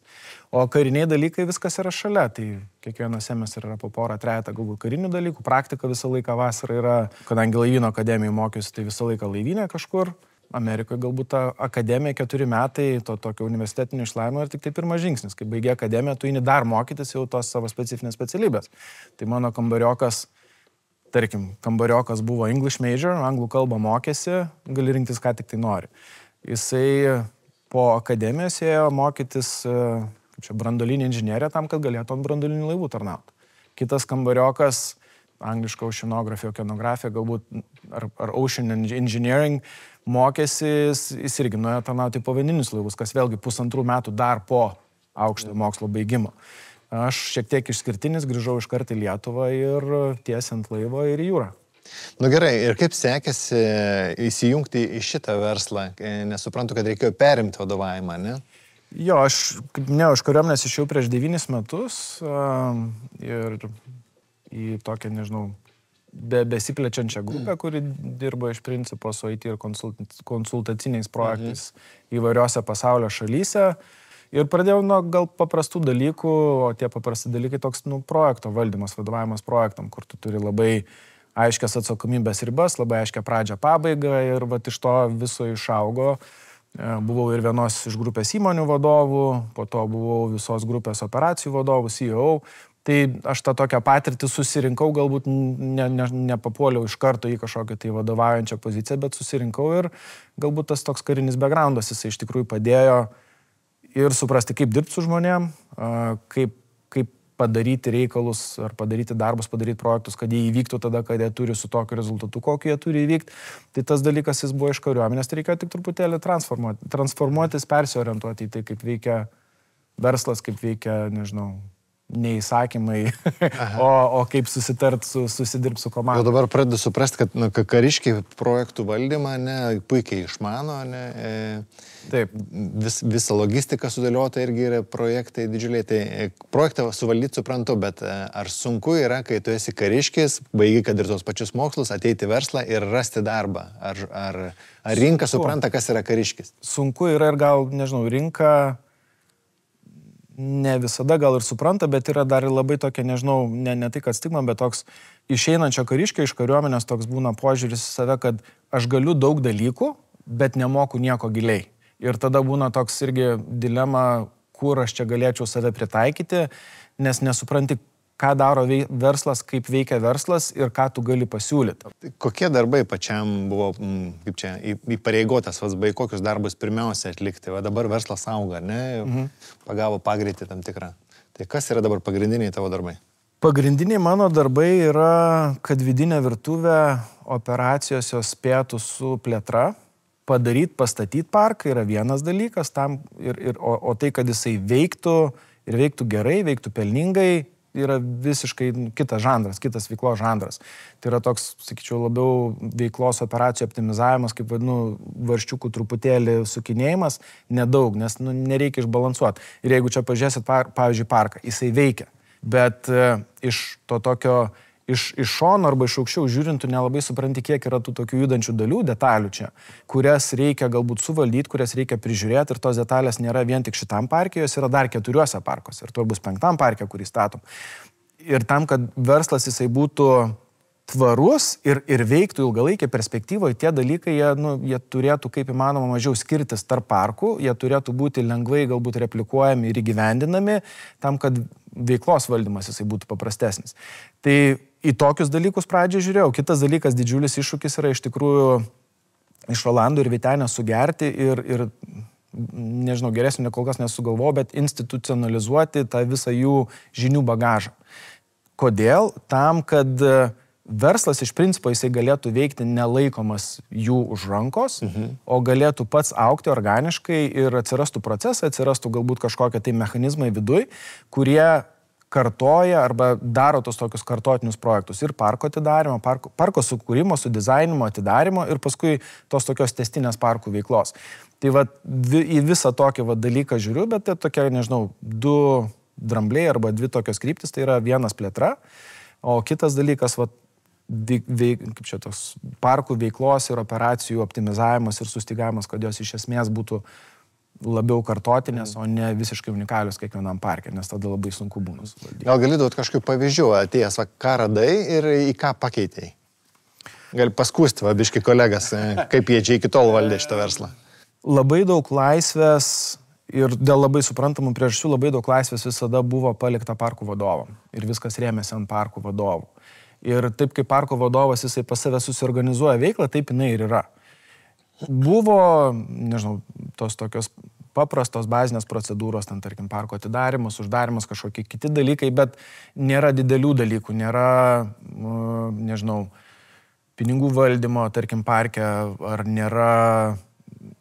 O kariniai dalykai viskas yra šalia, tai kiekvieno semestro yra po porą, trejetą galbūt karinių dalykų, praktika visą laiką vasarą yra, kadangi laivyno akademijai mokiausi, tai visą laiką laivynė kažkur. Amerikoje galbūt ta akademija 4 metai, to tokio universitetinio išlavinimo ir tik tai pirmas žingsnis. Kai baigė akademiją, tu eini dar mokytis jau tos savo specifinės specialybės. Tai mano kambariokas buvo English major, anglų kalbą mokėsi, gali rinktis ką tik tai nori. Jisai po akademijos ėjo mokytis branduolinį inžinieriją tam, kad galėtų ant branduolinių laivų tarnauti. Kitas kambariokas, angliška oceanografija, okeanografija, galbūt ar ocean engineering, mokėsi, jis irgi nuėjo tarnauti povandeninius laivus, kas vėlgi 1,5 metų dar po aukštojo mokslo baigimo. Aš šiek tiek išskirtinis, grįžau iš karto į Lietuvą ir tiesiant laivo ir į jūrą. Nu gerai, ir kaip sekėsi įsijungti į šitą verslą? Nesuprantu, kad reikėjo perimti vadovavimą, ne? Jo, aš iš kariuomenės išėjau prieš 9 metus ir į tokią, nežinau, besiplečiančią grupę, kuri dirba iš principo su IT ir konsultaciniais projektais įvairiose pasaulio šalyse. Ir pradėjau nuo gal paprastų dalykų, o tie paprasti dalykai toks, projekto valdymas, vadovavimas projektam, kur tu turi labai aiškias atsakomybės ribas, labai aiškia pradžią pabaigą ir iš to viso išaugo. Buvau ir vienos iš grupės įmonių vadovų, po to buvau visos grupės operacijų vadovų, CEO. Tai aš tą tokią patirtį susirinkau, galbūt nepapuoliau iš karto į kažkokią tai vadovaujančią poziciją, bet susirinkau ir galbūt tas toks karinis backgroundas, jisai iš tikrųjų padėjo ir suprasti, kaip dirbti su žmonėm, kaip padaryti reikalus ar padaryti darbus, padaryti projektus, kad jie įvyktų tada, kad jie turi su tokiu rezultatu, kokį jie turi įvykti. Tai tas dalykas jis buvo iš kariuomenės, tai reikėjo tik truputėlį transformuotis, persiorientuoti į tai, kaip veikia verslas, kaip veikia, nežinau, neįsakymai, o kaip susidirb su komanda. Jau dabar pradedu suprasti, kad kariškiai projektų valdymą puikiai išmano, Taip. Visa logistika sudėliota irgi yra projektai didžiuliai. Tai projektą suvaldyti suprantu, bet ar sunku yra, kai tu esi kariškis, baigi, kad ir tos pačius mokslus, ateiti verslą ir rasti darbą? Ar rinka supranta, kas yra kariškis? Sunku yra ir gal, nežinau, rinka ne visada gal ir supranta, bet yra dar labai tokia, nežinau, ne tai, kad stigma, bet toks išeinančio kariškio iš kariuomenės toks būna požiūris į save, kad aš galiu daug dalykų, bet nemoku nieko giliai. Ir tada būna toks irgi dilema, kur aš čia galėčiau save pritaikyti, nes nesupranti, ką daro verslas, kaip veikia verslas ir ką tu gali pasiūlyti. Kokie darbai pačiam buvo, kaip čia, įpareigotas, kokius darbus pirmiausia atlikti? Va dabar verslas auga, ne? Pagavo pagreitį tam tikrą. Tai kas yra dabar pagrindiniai tavo darbai? Pagrindiniai mano darbai yra, kad vidinė virtuvė operacijos jos spėtų su plėtra. Pastatyti parką yra vienas dalykas, o tai, kad jisai veiktų ir veiktų gerai, veiktų pelningai, yra visiškai kitas žanras, kitas veiklos žanras. Tai yra toks, sakyčiau, labiau veiklos operacijų optimizavimas, kaip vadinu, varščiukų truputėlį sukinėjimas, nedaug, nes nereikia išbalansuoti. Ir jeigu čia pažiūrėsit, pavyzdžiui, parką, jisai veikia, bet iš to tokio iš šono arba iš aukščiau žiūrint, tu nelabai supranti, kiek yra tų tokių judančių dalių, detalių čia, kurias reikia galbūt suvaldyti, kurias reikia prižiūrėti ir tos detalės nėra vien tik šitam parke, jos yra dar 4 parkuose ir to bus 5 parke, kurį statom. Ir tam, kad verslas jisai būtų tvarus ir veiktų ilgalaikį perspektyvoje, tie dalykai, jie turėtų kaip įmanoma mažiau skirtis tarp parkų, jie turėtų būti lengvai galbūt replikuojami ir įgyvendinami, tam, kad veiklos valdymas jisai būtų paprastesnis. Tai į tokius dalykus pradžiai žiūrėjau. Kitas dalykas, didžiulis iššūkis yra iš tikrųjų iš Rolandų ir Vytenio sugerti ir nežinau, geresnio kol kas nesugalvojau, bet institucionalizuoti tą visą jų žinių bagažą. Kodėl? Tam, kad verslas iš principo jisai galėtų veikti nelaikomas jų už rankos, o galėtų pats augti organiškai ir atsirastų procesai, atsirastų galbūt kažkokie tai mechanizmai viduj, kurie kartoja arba daro tos tokius kartotinius projektus ir parko atidarimo, parko sukūrimo, sudizainimo, atidarimo ir paskui tos tokios testinės parkų veiklos. Tai į visą tokį dalyką žiūriu, bet tai tokia, nežinau, 2 drambliai arba 2 tokios kryptis, tai yra vienas plėtra, o kitas dalykas, kaip čia tos parkų veiklos ir operacijų optimizavimas ir sustygavimas, kad jos iš esmės būtų labiau kartotinės, o ne visiškai unikalios kiekvienam parke, nes tada labai sunku būna suvaldyti. Gal gali duoti kažkokių pavyzdžių, atėjęs, ką radai ir į ką pakeitėjai? Gali paskūsti, biški kolegas, kaip jie čia iki tol valdė šitą verslą? Labai daug laisvės ir dėl labai suprantamų priežasčių labai daug laisvės visada buvo palikta parkų vadovam ir viskas rėmėsi ant parkų vadovų. Ir taip kaip parko vadovas jisai pas save susiorganizuoja veiklą, taip jinai ir yra. Buvo, nežinau, tos tokios paprastos bazinės procedūros, ten tarkim parko atidarimas, uždarimas, kažkokie kiti dalykai, bet nėra didelių dalykų, nėra, nežinau, pinigų valdymo, tarkim, parke, ar nėra,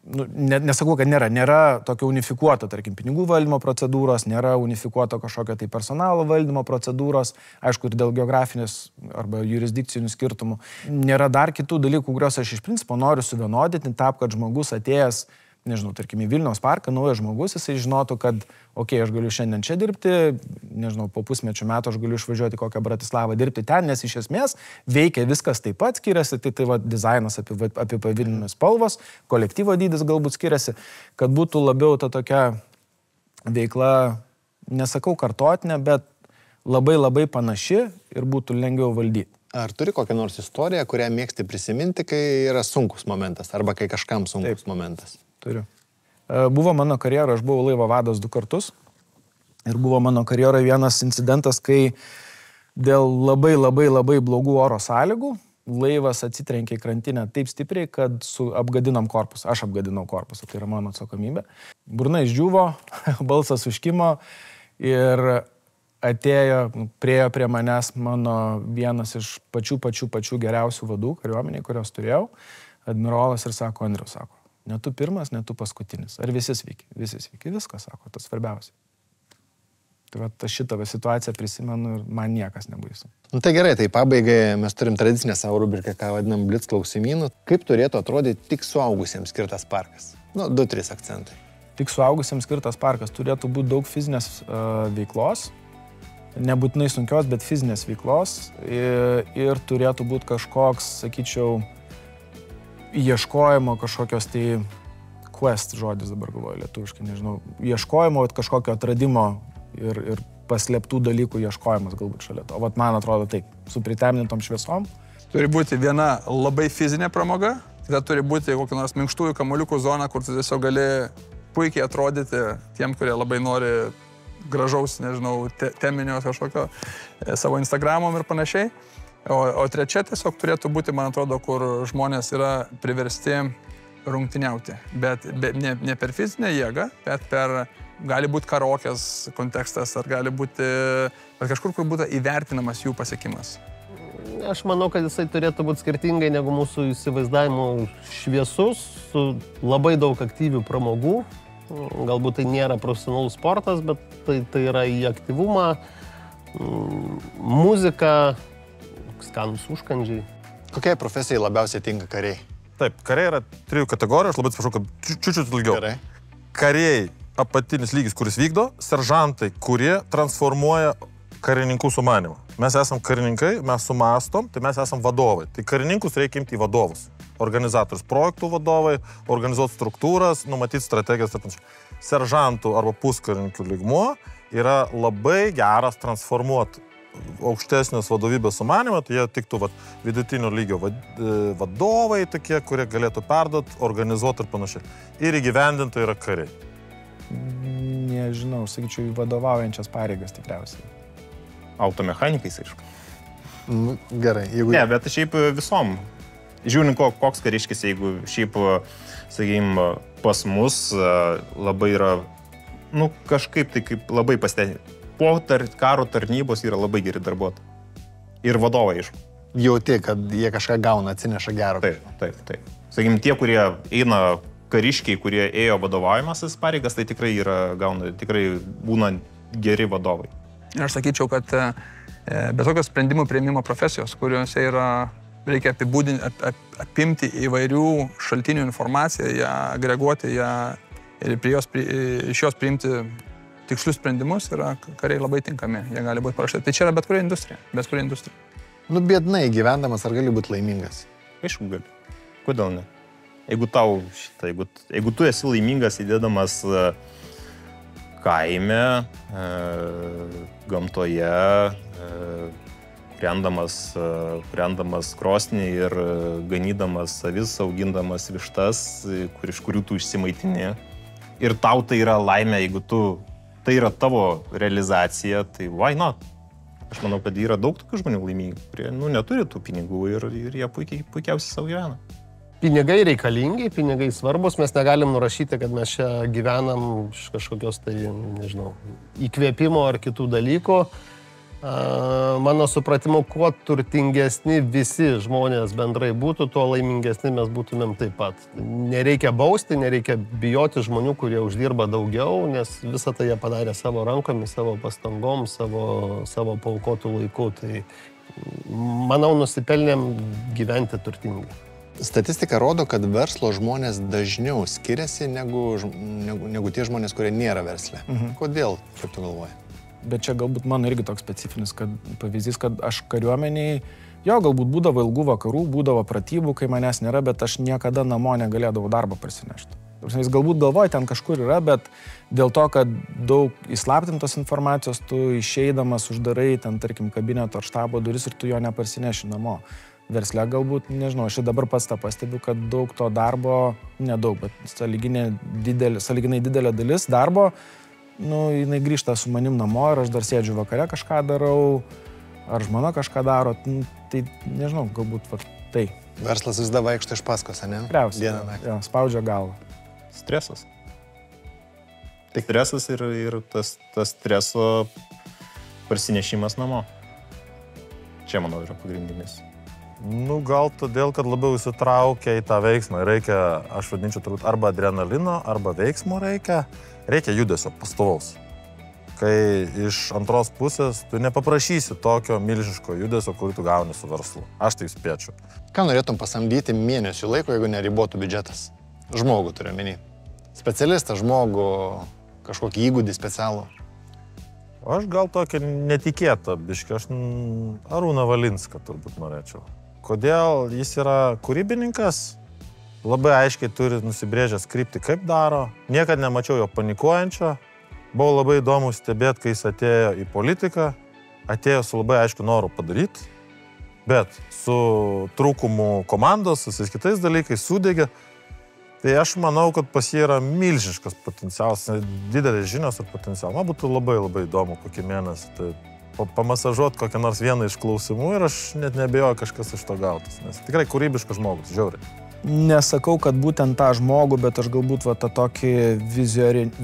nesakau, kad nėra tokio unifikuoto, tarkim, pinigų valdymo procedūros, nėra unifikuoto kažkokio tai personalo valdymo procedūros, aišku, ir dėl geografinės arba jurisdikcinių skirtumų. Nėra dar kitų dalykų, kuriuos aš iš principo noriu suvienodinti, tam, kad žmogus atėjęs, nežinau, tarkim, į Vilniaus parką, naujas žmogus, jisai žinotų, kad, aš galiu šiandien čia dirbti, nežinau, po pusmečio metų aš galiu išvažiuoti kokią Bratislavą dirbti ten, nes iš esmės veikia viskas taip pat skiriasi, tai dizainas apie pavilnius spalvos, kolektyvo dydis galbūt skiriasi, kad būtų labiau ta tokia veikla, nesakau kartotinė, bet labai panaši ir būtų lengviau valdyti. Ar turi kokią nors istoriją, kurią mėgsti prisiminti, kai yra sunkus momentas, arba kai kažkam sunkus momentas? Turiu. Buvo mano karjera, aš buvau laivo vadas 2 kartus. Ir buvo mano karjeroje vienas incidentas, kai dėl labai blogų oro sąlygų laivas atsitrenkė į krantinę taip stipriai, kad apgadinom korpusą. Aš apgadinau korpusą, tai yra mano atsakomybė. Burna išdžiuvo, balsas užkimo ir priejo prie manęs mano vienas iš pačių geriausių vadų kariuomeniai, kurios turėjau, admirolas, ir sako, Andriau, sako, ne tu pirmas, ne tu paskutinis. Ar visi sveiki? Visi sveiki, viskas, sako, tas svarbiausia. Tai va, šitą situaciją prisimenu ir man niekas nebaisu. Nu tai gerai, tai pabaigai mes turim tradicinę savo rubriką, ką vadinam Blitz klausimynų. Kaip turėtų atrodyti tik suaugusiems skirtas parkas? 2-3 akcentai. Tik suaugusiems skirtas parkas turėtų būti daug fizinės veiklos, nebūtinai sunkios, bet fizinės veiklos ir turėtų būti kažkoks, sakyčiau, ieškojimo kažkokios tai quest žodis dabar galvoju lietuviškai, nežinau, ieškojimo, kažkokio atradimo ir paslėptų dalykų ieškojimas galbūt šalia to. Vat man atrodo taip, su pritemnintom šviesom. Turi būti viena labai fizinė pramoga, tada turi būti kokia nors minkštųjų kamuoliukų zona, kur tu tiesiog gali puikiai atrodyti tiem, kurie labai nori gražaus, nežinau, teminio kažkokio savo Instagramom ir panašiai. O trečia tiesiog turėtų būti, man atrodo, kur žmonės yra priversti rungtyniauti. Bet ne per fizinę jėgą, bet per gali būti karaokės kontekstas, ar gali būti kažkur, kur būtų įvertinamas jų pasiekimas. Aš manau, kad jisai turėtų būti skirtingai negu mūsų įsivaizdavimo šviesus, su labai daug aktyvių pramogų. Galbūt tai nėra profesionalus sportas, bet tai yra į aktyvumą, muzika, skanus užkandžiai. Kokiai profesijai labiausiai tinka kariai? Taip, kariai yra 3 kategorijų, aš labai atsiprašau, kad čiučiut ilgiau. Gerai. Kariai apatinis lygis, kuris vykdo, seržantai, kurie transformuoja karininkų sumanimą. Mes esam karininkai, mes sumastom, tai mes esam vadovai. Tai karininkus reikia imti į vadovus. Organizatorius, projektų vadovai, organizuoti struktūras, numatyti strategijas ir panašiai. Seržantų arba puskarininkų lygmuo yra labai geras transformuoti aukštesnės vadovybės sumanimą, tai jie tiktų vidutinio lygio vadovai tokie, kurie galėtų perduoti, organizuoti ir panašiai. Ir įgyvendinti yra kariai. Nežinau, sakyčiau, vadovaujančias pareigas tikriausiai. Automechanikai, aišku. Gerai, jeigu... Ne, bet šiaip visom. Žiūrint, koks kariškis, jeigu šiaip, sakykime, pas mus labai yra, kažkaip tai kaip labai pastebėti. Po karo tarnybos yra labai geri darbuotojai. Ir vadovai, aišku. Jauti, kad jie kažką gauna, atsineša gero. Taip. Sakykime, tie, kurie eina kariškiai, kurie ėjo vadovaujamas pareigas, tai tikrai būna geri vadovai. Aš sakyčiau, kad bet tokios sprendimų priėmimo profesijos, kuriuose reikia apimti įvairių šaltinių informaciją, ją agreguoti, ir iš jos priimti tikslius sprendimus, yra kariai labai tinkami, jie gali būti parašyti. Tai čia yra bet kuri industrija. Biednai gyvendamas, ar gali būti laimingas? Aišku, gali. Kodėl ne? Jeigu tu esi laimingas įdėdamas kaime, gamtoje, prendamas krosnį ir ganydamas avis, augindamas vištas, iš kurių tu išsimaitini. Ir tau tai yra laimė, jeigu tai yra tavo realizacija, tai why not? Aš manau, kad yra daug tokių žmonių laimingų, kurie neturi tų pinigų ir jie puikiausiai savo gyvena. Pinigai reikalingi, pinigai svarbus, mes negalim nurašyti, kad mes čia gyvenam iš kažkokios tai, nežinau, įkvėpimo ar kitų dalykų. Mano supratimu, kuo turtingesni visi žmonės bendrai būtų, tuo laimingesni mes būtumėm taip pat. Nereikia bausti, nereikia bijoti žmonių, kurie uždirba daugiau, nes visą tai jie padarė savo rankomis, savo pastangom, savo paukotų laiku. Tai manau, nusipelnėm gyventi turtingai. Statistika rodo, kad verslo žmonės dažniau skiriasi negu tie žmonės, kurie nėra versle. Kodėl, kaip tu galvoji? Bet čia galbūt mano irgi toks specifinis pavyzdys, kad aš kariuomeniai, galbūt būdavo ilgų vakarų, būdavo pratybų, kai manęs nėra, bet aš niekada namo negalėdavau darbą parsinešti. Jis galbūt galvoja, ten kažkur yra, bet dėl to, kad daug įslaptintos informacijos, tu išeidamas uždarai ten, tarkim, kabineto ar štabo duris ir tu jo neparsineši namo. Versle galbūt, nežinau, aš dabar pats tą pastebiu, kad daug to darbo, nedaug, bet sąlyginai didelė dalis darbo, jinai grįžta su manim namo ir aš dar sėdžiu vakare kažką darau, ar žmona kažką daro, tai nežinau, galbūt tai. Verslas vis dar vaikšto iš paskos, ne? Tikriausiai, jo, spaudžia galvą. Stresas. Tik stresas ir tas streso parsinešimas namo. Čia, manau, yra pagrindinis. Gal todėl, kad labiau įsitraukia į tą veiksmą. Reikia, aš vadinčiau, turbūt arba adrenalino, arba veiksmo reikia judesio pastovaus. Kai iš antros pusės tu nepaprašysi tokio milžiško judesio, kurį tu gauni su verslu. Aš tai spėčiau. Ką norėtum pasamdyti mėnesių laiko, jeigu neribotų biudžetas? Žmogų turiu omeny. Specialistą, žmogų, kažkokį įgūdį specialų. Aš gal tokį netikėtą biškį, aš Arūną Valinską turbūt norėčiau. Kodėl jis yra kūrybininkas? Labai aiškiai turi nusibrėžęs kryptį, kaip daro. Niekad nemačiau jo panikuojančio. Buvo labai įdomu stebėti, kai jis atėjo į politiką. Atėjo su labai aiškiu noru padaryti. Bet su trūkumu komandos, su visais kitais dalykais sudegė. Tai aš manau, kad pas jį yra milžiškas potencialas, didelės žinios ir potencialas. Man būtų labai labai įdomu kokį mėnesį. Tai pamasažuoti kokią nors vieną iš klausimų ir aš net nebejoju kažkas iš to gautas. Nes tikrai kūrybiškas žmogus, žiauriai. Nesakau, kad būtent tą žmogų, bet aš galbūt tą tokį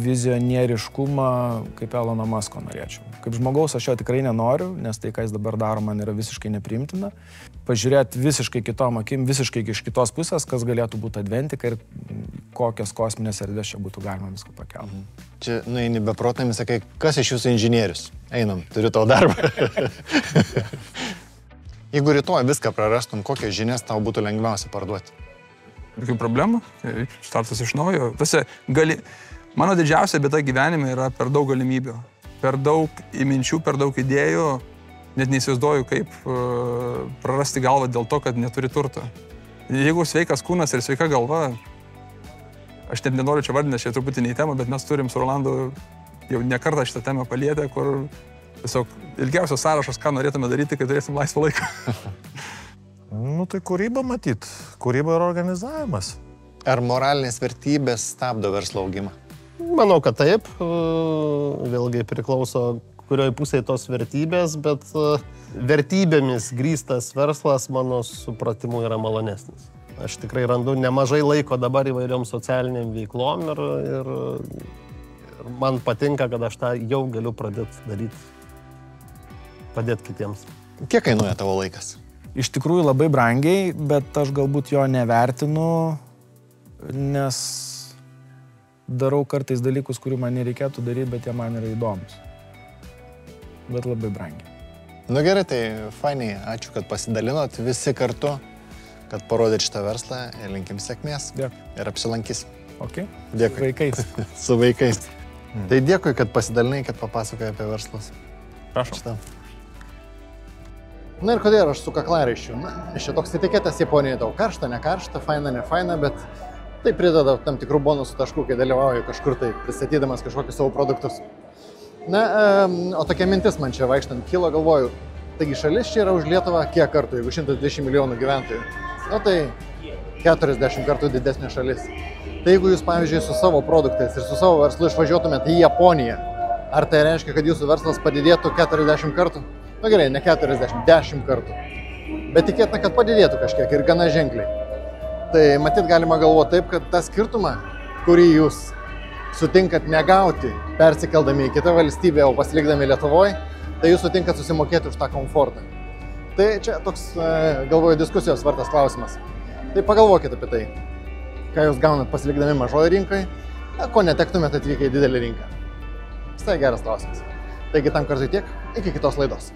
vizionieriškumą kaip Elono Musko norėčiau. Kaip žmogaus aš jo tikrai nenoriu, nes tai, ką jis dabar daro, man yra visiškai nepriimtina. Pažiūrėti visiškai kitom akim, visiškai iš kitos pusės, kas galėtų būti adventika ir kokias kosminės erdvės čia būtų galima viską pakelti. Čia, eini beprotnami, sakai, kas iš jūsų inžinierius? Einam, turiu tavo darbą. Jeigu rytoj viską prarastum, kokias žinias tau būtų lengviausia parduoti? Jokių problemų, startas iš naujo. Mano didžiausia bėda gyvenime yra per daug galimybių, per daug minčių, per daug idėjų, net neįsivaizduoju, kaip prarasti galvą dėl to, kad neturi turto. Jeigu sveikas kūnas ir sveika galva, aš net nenoriu čia vardinti, čia truputį ne į temą, bet mes turim su Rolandu jau ne kartą šitą temą palietę, kur tiesiog ilgiausias sąrašas, ką norėtume daryti, kai turėsim laisvą laiką. Tai kūryba matyt. Kūryba ir organizavimas. Ar moralinės vertybės stabdo verslo augimą? Manau, kad taip. Vėlgi priklauso, kurioje pusėje tos vertybės, bet vertybėmis grįstas verslas, mano supratimu, yra malonesnis. Aš tikrai randu nemažai laiko dabar įvairiom socialiniam veiklom ir man patinka, kad aš tą jau galiu pradėti daryti, padėti kitiems. Kiek kainuoja tavo laikas? Iš tikrųjų labai brangiai, bet aš galbūt jo nevertinu, nes darau kartais dalykus, kurių man nereikėtų daryti, bet jie man yra įdomus. Bet labai brangiai. Gerai, tai fainiai, ačiū, kad pasidalinot visi kartu, kad parodėt šitą verslą ir linkim sėkmės. Dėkui. Ir apsilankys. Ok. Dėkui. Su vaikais. Su vaikais. Tai dėkui, kad pasidalinai, kad papasakojai apie verslus. Prašau. Šitą. Ir kodėl aš su kaklaraiščiu? Čia toks etiketas Japonijoje daug karšta, ne karšta, faina, ne faina, bet tai prideda tam tikrų bonusų taškų, kai dalyvauju kažkur tai pristatydamas kažkokius savo produktus. O tokia mintis man čia vaikštant kilo, galvoju, taigi šalis čia yra už Lietuvą kiek kartų, jeigu 120 milijonų gyventojų, tai 40 kartų didesnė šalis. Tai jeigu jūs, pavyzdžiui, su savo produktais ir su savo verslu išvažiuotumėte į Japoniją, ar tai reiškia, kad jūsų verslas padidėtų 40 kartų? Gerai, ne 40, 10 kartų. Bet tikėtina, kad padidėtų kažkiek ir gana ženkliai. Tai matyt galima galvoti taip, kad tą skirtumą, kurį jūs sutinkat negauti, persikeldami į kitą valstybę, o pasilikdami Lietuvoje, tai jūs sutinkat susimokėti už tą komfortą. Tai čia toks, galvoju, diskusijos vertas klausimas. Tai pagalvokite apie tai, ką jūs gaunat pasilikdami mažoje rinkoje, ko netektumėte atvykę į didelį rinką. Tai geras klausimas. Taigi tam kartui tiek, iki kitos laidos.